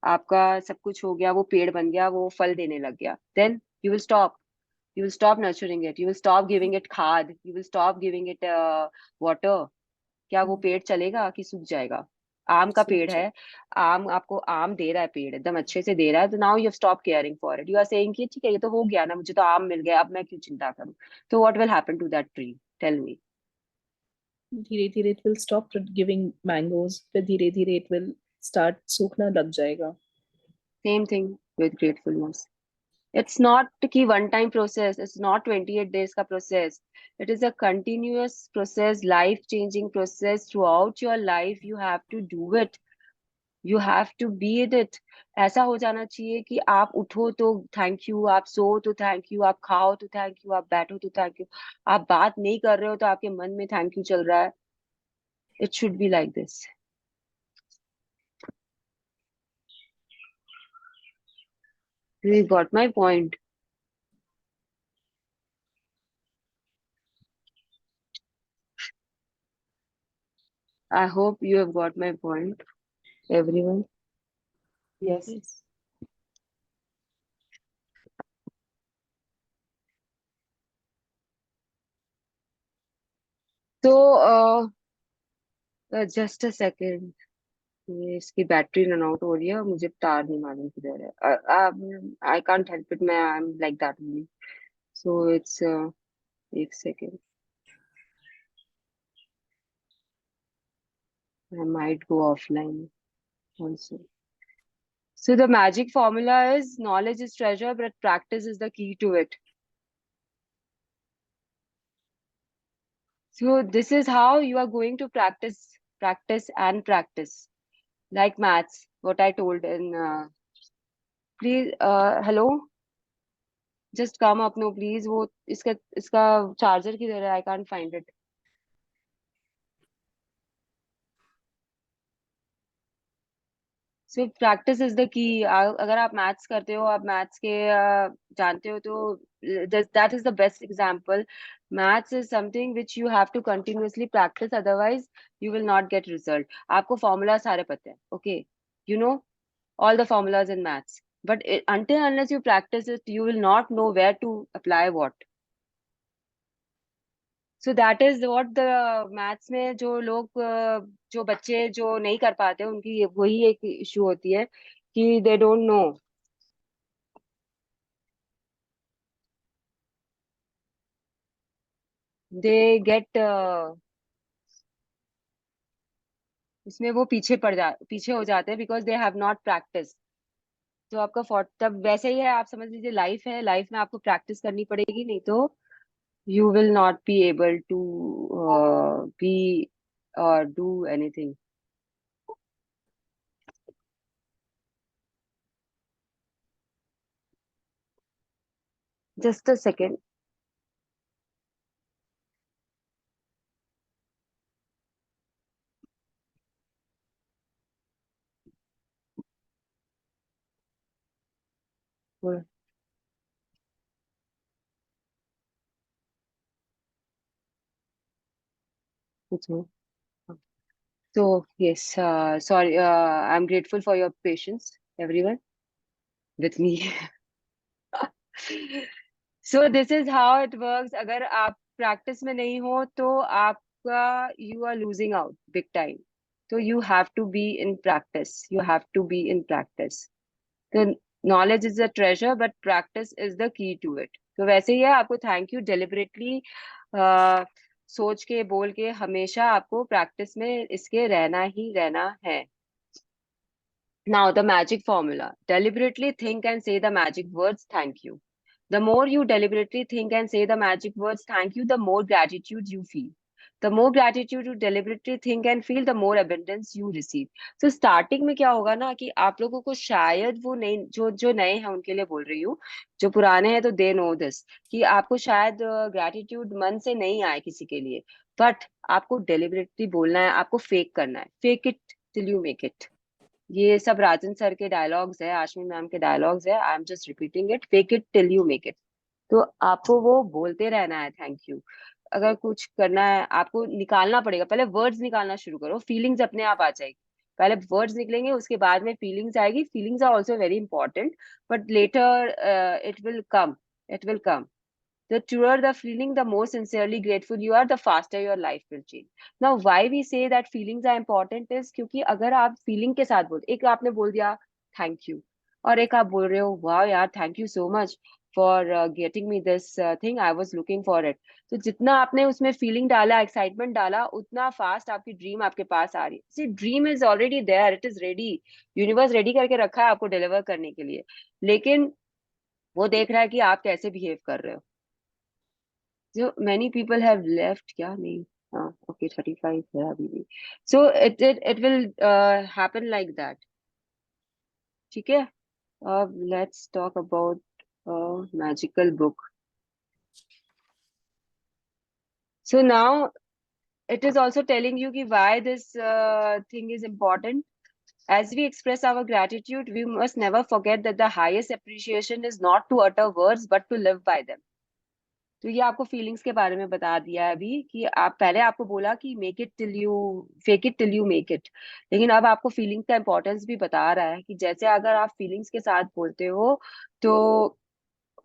आपका सब कुछ हो गया, वो पेड़ बन गया, वो फल देने लग गया. Then you will stop nurturing it, you will stop giving it खाद, you will stop giving it water. क्या वो पेड़ चलेगा कि सूख जाएगा? आम का पेड़ है, आम आपको आम दे रहा है, पेड़ एकदम अच्छे से दे रहा है, तो now you stop caring for it. You are saying कि ठीक है, ये तो हो गया ना, मुझे तो आम मिल गया, अब मैं क्यों चिंता करूं? तो what will happen to that tree? Tell me. धीरे धीरे it will stop giving mangoes. फिर धीरे धीरे it will start सूखना लग जाएगा. Same thing with gratefulness. It's not ki one time process. It's not 28 days का process. It is a continuous process, life changing process. Throughout your life you have to do it. You have to be it. ऐसा हो जाना चाहिए कि आप उठो तो thank you, आप सो तो थैंक यू, आप खाओ तो थैंक यू, आप बैठो तो थैंक यू, आप बात नहीं कर रहे हो तो आपके मन में थैंक यू चल रहा है. It should be like this. You got my point. I hope you have got my point, everyone. Yes. Yes. So, just a second. ये इसकी बैटरी रन आउट हो रही है और मुझे तार नहीं मालूम किधर है. आई कांट हेल्प इट, मैं I am like that only. So it's एक second. I might go offline also. So the magic formula is knowledge is treasure, but practice is the key to it. So this is how you are going to practice and practice. Like maths, what I told in, please, hello, just come up, no, please. वो इसका charger किधर है? I can't find it. So practice is the key. अगर आप maths करते हो, आप maths के जानते हो, तो that is the best example. Maths is something which you have to continuously practice, otherwise you will not get result. आपको फॉर्मूला सारे पता है, okay, you know all the formulas in maths, but until unless you practice it, you will not know where to apply what. So that is what the maths में जो लोग जो बच्चे जो नहीं कर पाते, उनकी वही एक इशू होती है कि they don't know. They get इसमें वो पीछे हो जाते हैं because they have not practice. तो आपका तब वैसे ही है, आप समझ लीजिए लाइफ है, लाइफ में आपको प्रैक्टिस करनी पड़ेगी, नहीं तो you will not be able to be or do anything. Just a second. Hold- कुछ हो. So yes, sorry. I'm grateful for your patience, everyone, with me. So this is how it works. अगर आप practice में नहीं हो तो आपका you are losing out big time. So you have to be in practice. You have to be in practice. The knowledge is a treasure, but practice is the key to it. तो वैसे ही है, आपको thank you deliberately सोच के बोल के हमेशा आपको प्रैक्टिस में इसके रहना ही रहना है. Now, the magic formula. Deliberately think and say the magic words thank you. The more you deliberately think and say the magic words thank you, the more gratitude you feel. The more gratitude you deliberately think and feel, the more abundance you receive. So starting में क्या होगा ना कि आप लोगों को शायद वो नहीं, जो नए हैं उनके लिए बोल रही हूँ, जो पुराने हैं तो दे नो दिस, कि आपको शायद ग्रैटिट्यूड मन से नहीं आए किसी के लिए, बट आपको डेलिबरेटली बोलना है, आपको फेक करना है. Fake it till you make it. ये सब राजन सर के डायलॉग्स है, आशमी मैम के डायलॉग्स है. आई am just repeating it. Fake it till you make it. तो आपको वो बोलते रहना है थैंक यू. अगर कुछ करना है आपको निकालना पड़ेगा, पहले वर्ड्स निकालना शुरू करो, फीलिंग्स अपने आप आ जाएगी. पहले वर्ड्स निकलेंगे, उसके बाद में फीलिंग्स आएगी. Feelings are also very important, but later it will come. It will come. The truer the feeling, the more sincerely grateful you are, the faster your life will change. Now, why we say that feelings are important is क्योंकि अगर आप feeling के साथ बोल, एक आपने बोल दिया thank you, और एक आप बोल रहे हो वाह यार thank you so much for getting me this thing. I was looking for it. तो जितना आपने उसमें फीलिंग डाला, एक्साइटमेंट डाला, उतना फास्ट आपकी ड्रीम आपके पास आ रही है. See dream is already there, it is ready. Universe ready करके रखा है आपको डिलीवर करने के लिए, लेकिन वो देख रहा है कि आप कैसे बिहेव कर रहे हो. So many people have left. क्या नहीं, हाँ okay 35 है अभी भी. So it will happen like that. ठीक है. Let's talk about a magical book. So now it is also telling you ki why this thing is important. As we express our gratitude, we must never forget that the highest appreciation is not to utter words but to live by them. तो ये आपको feelings के बारे में बता दिया है अभी कि आप पहले आपको बोला कि make it till you fake it till you make it, लेकिन अब आपको फीलिंग्स का इंपॉर्टेंस भी बता रहा है कि जैसे अगर आप फीलिंग्स के साथ बोलते हो तो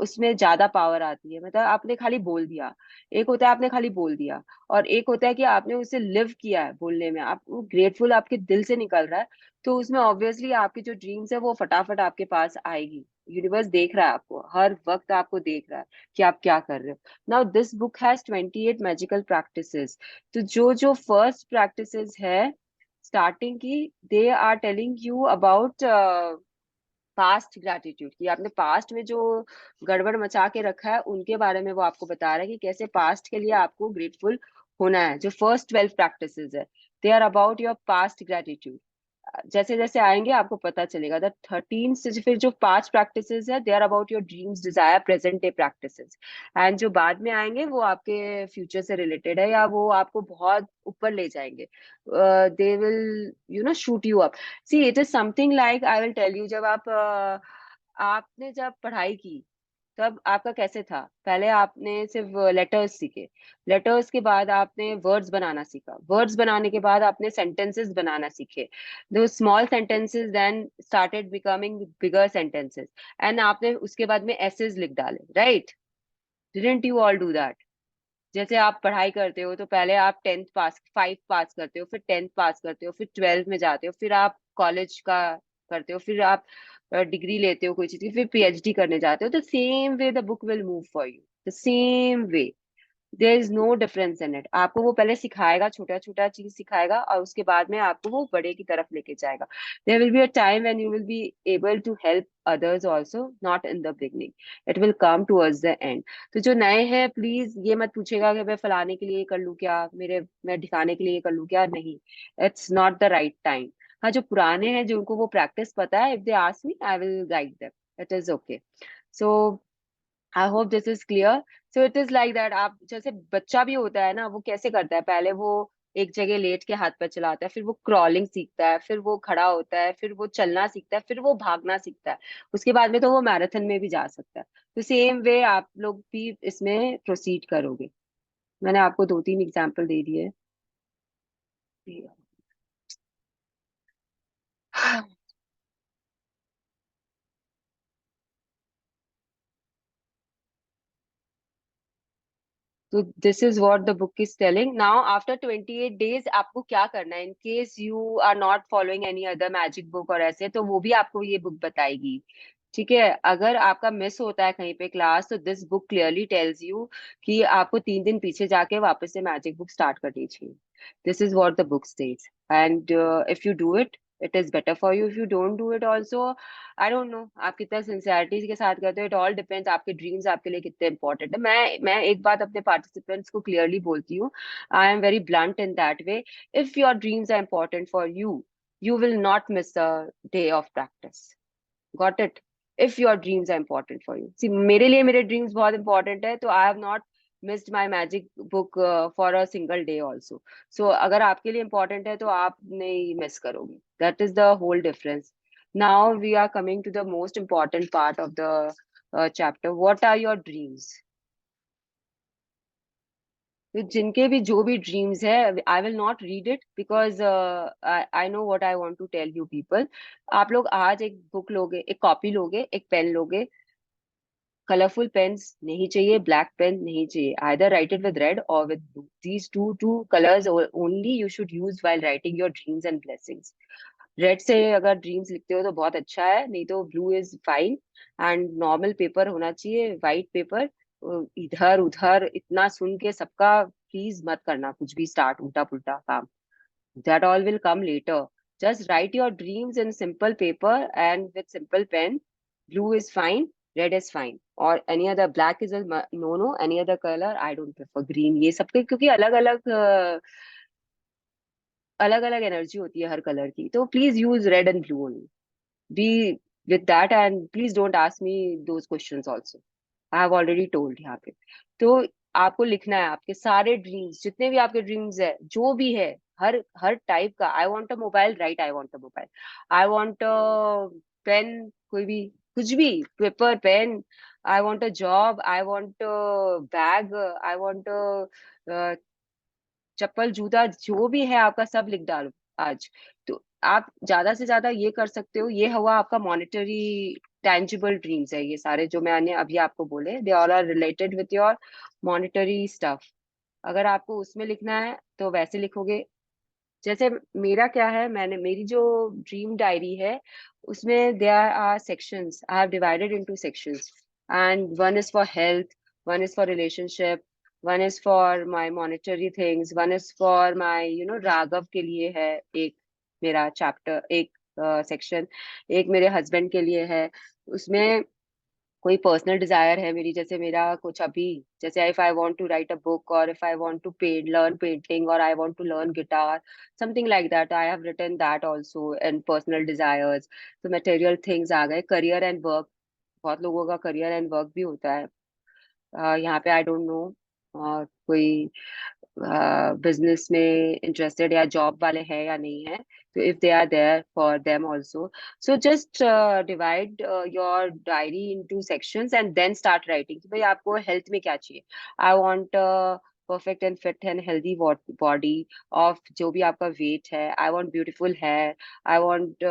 उसमें ज्यादा पावर आती है. मतलब आपने खाली बोल दिया, एक होता है आपने खाली बोल दिया, और एक होता है कि आपने उसे लिव किया है बोलने में, आप ग्रेटफुल आपके दिल से निकल रहा है, तो उसमें ऑब्वियसली आपकी जो ड्रीम्स है वो फटाफट आपके पास आएगी. यूनिवर्स देख रहा है आपको, हर वक्त आपको देख रहा है कि आप क्या कर रहे हो. Now this book has 28 magical practices. तो जो जो फर्स्ट प्रैक्टिसेस है स्टार्टिंग की, they are telling you about past gratitude, कि आपने पास्ट में जो गड़बड़ मचा के रखा है उनके बारे में वो आपको बता रहा है कि कैसे पास्ट के लिए आपको ग्रेटफुल होना है. जो फर्स्ट 12 प्रैक्टिसेस है, they are about your past gratitude. जैसे जैसे आएंगे आपको पता चलेगा. द 13 से फिर जो 5 प्रैक्टिसेस है, they are about your dreams desire present day practices. And जो बाद में आएंगे वो आपके फ्यूचर से रिलेटेड है, या वो आपको बहुत ऊपर ले जाएंगे. They will shoot you up. See it is something like, I will tell you, जब आपने जब पढ़ाई की तब आपका कैसे था. पहले आपने सिर्फ लेटर्स सीखे, लेटर्स के बाद आपने वर्ड्स बनाना सीखा, वर्ड्स बनाने के बाद आपने सेंटेंसेस बनाना सीखे. दो small sentences then started becoming bigger sentences, and आपने उसके बाद में एसेज लिख डाले. Right? Didn't you all do that? जैसे आप पढ़ाई करते हो तो पहले आप 10th पास 5 पास करते हो, फिर 10th पास करते हो, फिर 12th में जाते हो, फिर आप कॉलेज का करते हो, फिर आप डिग्री लेते हो कोई चीज की, फिर पीएचडी करने जाते हो. The same way the book will move for you, the same way. There is no difference in it. आपको वो पहले सिखाएगा, छोटा छोटा चीज सिखाएगा, और उसके बाद में आपको वो बड़े की तरफ लेके जाएगा. There will be a time when you will be able to help others also, not in the beginning. It will come towards the end. तो जो नए हैं प्लीज ये मत पूछेगा कि मैं फलाने के लिए कर लूँ क्या, मैं ढिकाने के लिए कर लूँ क्या. नहीं, it's not the right time. हाँ, जो पुराने हैं जिनको वो प्रैक्टिस पता है, if they ask me I will guide them. It is okay. So I hope this is clear. So it is like that. आप जैसे बच्चा भी होता है ना, वो कैसे करता है, पहले वो एक जगह लेट के हाथ पर चलाता है, फिर वो क्रॉलिंग सीखता है, फिर वो खड़ा होता है, फिर वो चलना सीखता है, फिर वो भागना सीखता है, उसके बाद में तो वो मैराथन में भी जा सकता है. तो सेम वे आप लोग भी इसमें प्रोसीड करोगे. मैंने आपको 2-3 एग्जाम्पल दे दिए. तो this is what the book is telling. Now after 28 days आपको क्या करना है, in case you are not following any other magic book और ऐसे, तो वो भी आपको ये बुक बताएगी. ठीक है? अगर आपका मिस होता है कहीं पे क्लास, तो this book clearly tells you कि आपको 3 दिन पीछे जाके वापस से मैजिक बुक स्टार्ट करनी चाहिए. This is what the book states. And if you do it, it is better for you. If you don't do it also, I don't no आप कितना सिंसियरिटी के साथ करते हो. इट ऑल डिपेंड्स आपके dreams आपके लिए कितने इंपॉर्टेंट है. मैं एक बात अपने पार्टिसिपेंट्स को क्लियरली बोलती हूँ. I am very blunt in that way. If your dreams are important for you, you will not miss a day of practice. Got it? If your dreams are important for you. See, मेरे लिए मेरे dreams बहुत important है, तो I have not missed my magic book for a single day also. So अगर आपके लिए important है तो आप नहीं miss करोगे. That is the whole difference. Now we are coming to the most important part of the chapter. What are your dreams? तो जिनके भी जो भी ड्रीम्स है, I will not read it because I know what I want to tell you people. आप लोग आज एक बुक लोगे, एक कॉपी लोगे, एक पेन लोगे. कलरफुल पेन्स नहीं चाहिए, ब्लैक पेन नहीं चाहिए. Either write it with red और with blue. These two colours only you should use while writing your dreams and blessings. Red से अगर ड्रीम्स लिखते हो तो बहुत अच्छा है, नहीं तो blue is fine. And normal paper होना चाहिए, वाइट पेपर। इधर उधर इतना सुन के सबका प्लीज मत करना कुछ भी स्टार्ट, उल्टा पुल्टा काम। That all will come later. Just write your dreams in simple paper and with simple pen. Blue is fine, red is fine, or any other, black is a no. Any other color I don't prefer. Green, ये सबके क्योंकि अलग अलग अलग अलग energy होती है हर colour की, तो please use red and blue only. Be with that, and please don't ask me those questions also. I have already told यहाँ पे। तो आपको लिखना है आपके सारे ड्रीम्स, जितने भी आपके ड्रीम्स है, जो भी है, हर हर टाइप का। I want a mobile, right I want a mobile. I want a pen, कोई भी, कुछ भी, paper pen. I want a job, I want bag, I want चप्पल जूता, जो भी है आपका सब लिख डालो आज। तो आप ज्यादा से ज्यादा ये कर सकते हो। ये हुआ आपका मॉनेटरी टेंजिबल ड्रीम्स है, ये सारे जो मैंने अभी आपको बोले, they all are related with your monetary stuff. अगर आपको उसमें लिखना है तो वैसे लिखोगे। जैसे मेरा क्या है, मैंने मेरी जो ड्रीम डायरी है उसमें there are sections, I have divided into sections. And one is for health, one is for relationship, one is for my monetary things, one is for my Raghav के लिए है एक मेरा चैप्टर, एक सेक्शन। एक मेरे हस्बैंड के लिए है। उसमें कोई पर्सनल डिजायर है मेरी, जैसे मेरा कुछ अभी, जैसे if I want to write a book, और if I want to learn painting, और I want to learn guitar, something like that, I have written that also in personal desires. तो मटेरियल थिंग्स आ गए। Career and work, बहुत लोगों का career and work भी होता है। यहाँ पे आई डोंट नो कोई बिजनेस में इंटरेस्टेड या जॉब वाले हैं या नहीं है, तो if they are there for them also. So just divide your diary into sections and then start writing कि भाई आपको हेल्थ में क्या चाहिए। I want perfect and fit and healthy body of जो भी आपका वेट है। I want beautiful hair, I want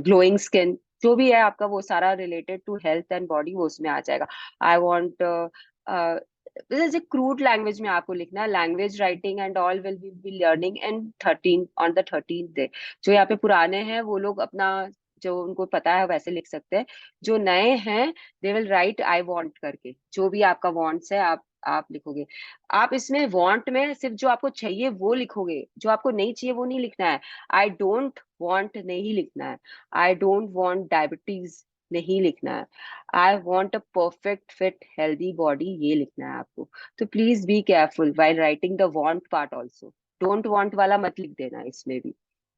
glowing skin, जो भी है आपका वो सारा related to health and body वो उसमें आ जाएगा। आई वांट जैसे क्रूड लैंग्वेज में आपको लिखना है। Language writing and all will be learning and 13 on the 13th day. जो यहाँ पे पुराने हैं वो लोग अपना जो उनको पता है वैसे लिख सकते हैं। जो नए हैं they will write I want करके, जो भी आपका वांट्स है आप लिखोगे। आप इसमें वांट में सिर्फ जो आपको चाहिए वो लिखोगे, जो आपको नहीं चाहिए वो नहीं लिखना है। आई डोंट वांट नहीं लिखना है। आई डोंट वांट डायबिटीज नहीं लिखना है। I want a perfect fit healthy body, ये लिखना है आपको। तो please be careful while writing the want part also. Don't want वाला मत लिख देना इसमें भी,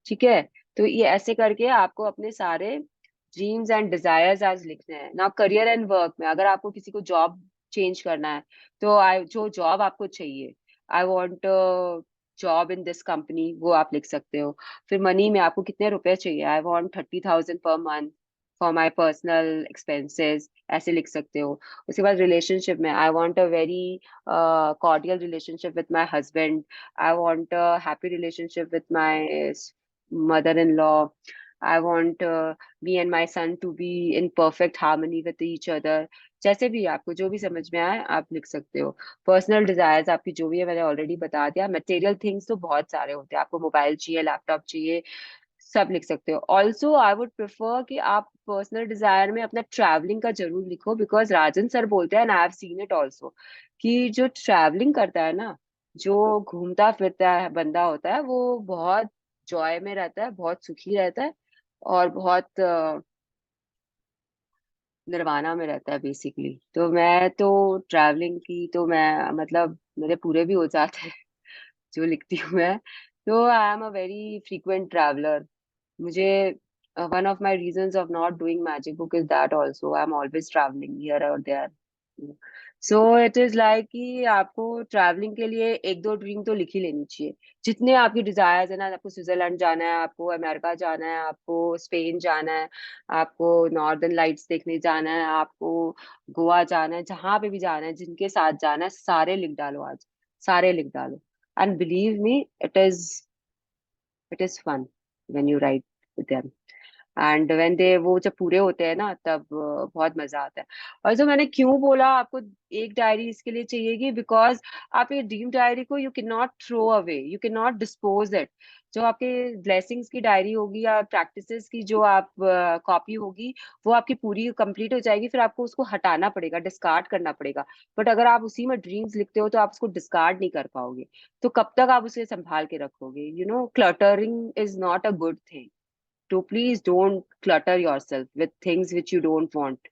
ठीक है। तो ये ऐसे करके आपको अपने सारे ड्रीम्स एंड डिजायर्स आज लिखने हैं ना। करियर एंड वर्क में अगर आपको किसी को जॉब चेंज करना है तो आई जो जॉब आपको चाहिए, I want job in this company, वो आप लिख सकते हो। फिर मनी में आपको कितने रुपए चाहिए, I want 30,000 per month for my personal expenses, ऐसे लिख सकते हो। उसके बाद रिलेशनशिप में I want a very cordial relationship with my husband, I want a happy relationship with my mother in law, I want me and my son to be in perfect harmony with each other। जैसे भी आपको जो भी समझ में आए आप लिख सकते हो। पर्सनल डिजायर्स आपकी जो भी है मैंने ऑलरेडी बता दिया। मटेरियल थिंग्स तो बहुत सारे होते हैं, आपको मोबाइल चाहिए, लैपटॉप चाहिए, सब लिख सकते हो। ऑल्सो आई वुड प्रेफर कि आप पर्सनल डिजायर में अपना ट्रैवलिंग का जरूर लिखो, बिकॉज राजन सर बोलते हैं, and I have seen it also, कि जो ट्रैवलिंग करता है ना, जो घूमता फिरता है बंदा होता है, वो बहुत जॉय में रहता है, बहुत सुखी रहता है, और बहुत निर्वाणा में रहता है बेसिकली। तो मैं तो ट्रैवलिंग की तो मैं मतलब मेरे पूरे भी हो जाते हैं जो लिखती हूँ मैं। तो I am a very frequent traveller. मुझे one of my reasons of not doing magic book is that also I'm always traveling here or there। So it is like कि आपको ट्रैवलिंग के लिए एक दो ड्रीम तो लिख ही लेनी चाहिए। जितने आपकी डिजायर्स है ना, आपको स्विट्जरलैंड जाना है, आपको अमेरिका जाना है, आपको स्पेन जाना है, आपको नॉर्दर्न लाइट्स देखने जाना है, आपको गोवा जाना है, जहां पे भी जाना है, जिनके साथ जाना है, सारे लिख डालो आज, सारे लिख डालो। And believe me, it is fun when you write with them. And when they वो जब पूरे होते हैं ना तब बहुत मजा आता है। और जो मैंने क्यों बोला आपको एक डायरी इसके लिए चाहिए कि बिकॉज आप ये ड्रीम डायरी को you can not throw away, you can not dispose it. जो आपके ब्लेसिंग्स की डायरी होगी या प्रैक्टिसेस की जो आप कॉपी होगी, वो आपकी पूरी कंप्लीट हो जाएगी, फिर आपको उसको हटाना पड़ेगा, डिस्कार्ड करना पड़ेगा। बट अगर आप उसी में ड्रीम्स लिखते हो तो आप उसको डिस्कार्ड नहीं कर पाओगे। तो कब तक आप उसे संभाल के रखोगे? Cluttering is not a good thing. तो please don't clutter yourself with things which you don't want.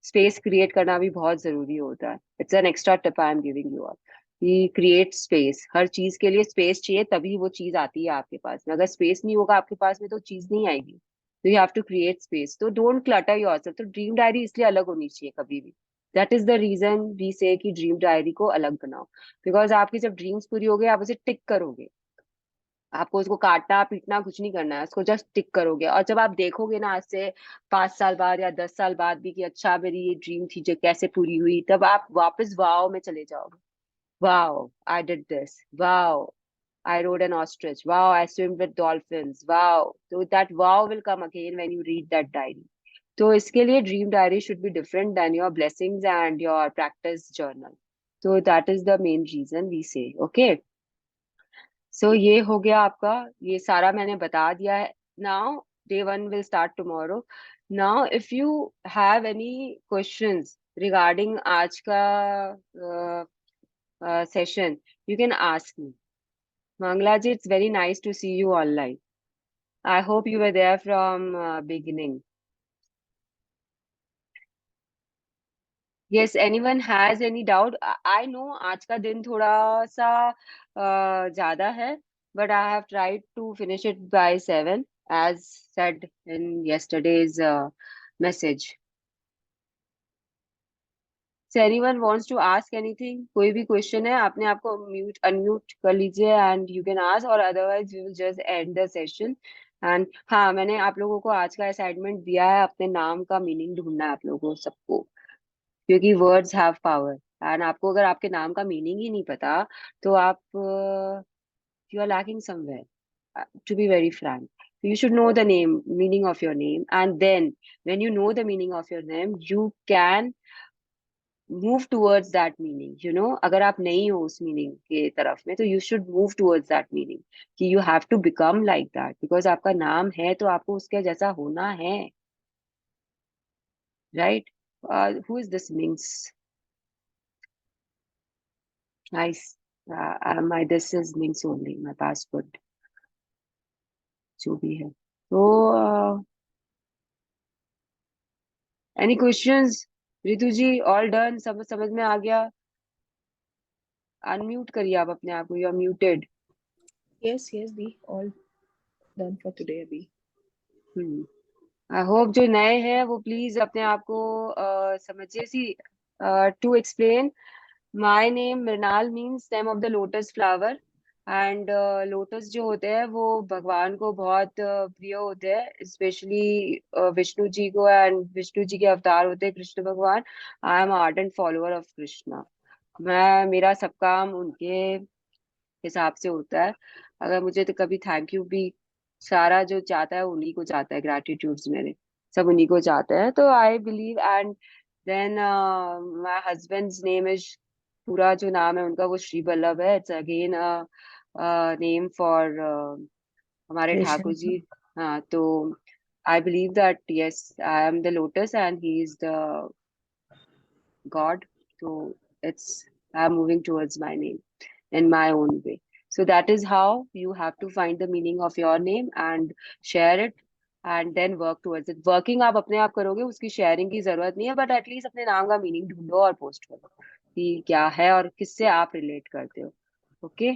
Space create करना भी बहुत जरूरी होता है। It's an extra tip I am giving you all कि क्रिएट स्पेस। हर चीज के लिए स्पेस चाहिए, तभी वो चीज आती है आपके पास में। अगर स्पेस नहीं होगा आपके पास में तो चीज नहीं आएगी। तो you have to create space. तो डोंट क्लटर योरसेल्फ। तो ड्रीम डायरी इसलिए अलग होनी चाहिए कभी भी। That is the reason we say कि ड्रीम डायरी को अलग बनाओ। बिकॉज आपकी जब ड्रीम्स पूरी हो गई आप उसे टिक करोगे। आपको उसको काटना पीटना कुछ नहीं करना है, उसको जस्ट टिक करोगे। और जब आप देखोगे ना आज से 5 साल बाद या 10 साल बाद भी कि अच्छा मेरी ये ड्रीम थी जो कैसे पूरी हुई, तब आप वापस वाओ में चले जाओगे। Wow I did this, wow I rode an ostrich, wow I swim with dolphins, wow। so that wow will come again when you read that diary। तो इसके लिए dream diary should be different than your blessings and your practice journal. तो that is the main reason we say okay. So ये हो गया आपका, ये सारा मैंने बता दिया है। Now day 1 will start tomorrow. Now if you have any questions regarding आज का session, you can ask me. Mangla ji, it's very nice to see you online. I hope you were there from beginning. Yes, anyone has any doubt? I know आज का दिन थोड़ा सा ज्यादा है, but I have tried to finish it by 7, as said in yesterday's message. So anyone wants to ask anything? कोई भी question है आपने आपको म्यूट अनम्यूट कर लीजिए एंड यू कैन आस्क, और otherwise we will just end the session. And हाँ, मैंने आप लोगों को आज का असाइनमेंट दिया है, अपने नाम का मीनिंग ढूंढना है आप लोगों को सबको, क्योंकि वर्ड्स हैव पावर। एंड आपको अगर आपके नाम का मीनिंग ही नहीं पता तो आप you are lacking somewhere, to be very frank. You should know the name, meaning of your name, and then when you know the meaning of your name, you can move towards that meaning. अगर आप नहीं हो उस meaning के तरफ में तो you should move towards that meaning, कि you have to become like that. Because आपका नाम है तो आपको उसके जैसा होना है, right? Who is this means nice. My this is means only my password, जो भी है। तो any questions? Ritu ji all done, सब समझ में आ गया? अनम्यूट करिए आप अपने आप को, you are muted. Yes, yes, we all done for today, Abhi. I hope जो नए हैं वो प्लीज अपने आप को समझिए। See to explain, my name Mrinal means name of the lotus flower. And lotus जो होते हैं वो भगवान को बहुत प्रिय होते हैं, स्पेशली विष्णु जी को। एंड विष्णु जी के अवतार होते हैं कृष्ण भगवान। I am ardent follower of Krishna. मेरा सब काम उनके हिसाब से होता है। अगर मुझे तो कभी थैंक यू भी, सारा जो चाहता है उन्हीं को चाहता है, ग्रेटिट्यूड्स मेरे सब उन्हीं को चाहते हैं। तो I believe. And then my husband's name is, पूरा जो नाम है उनका वो श्री वल्लभ है। इट्स अगेन नेम फॉर हमारे Krishna. ठाकुर जी। हाँ, तो I believe that yes I am the lotus and he is the god. तो it's I am moving towards my name in my own way. So that is how you have to find the meaning of your name and share it and then work towards it. Working आप अपने आप करोगे, उसकी sharing की जरूरत नहीं है, but at least अपने नाम का मीनिंग ढूंढो और पोस्ट करो कि क्या है और किससे आप रिलेट करते हो। ओके।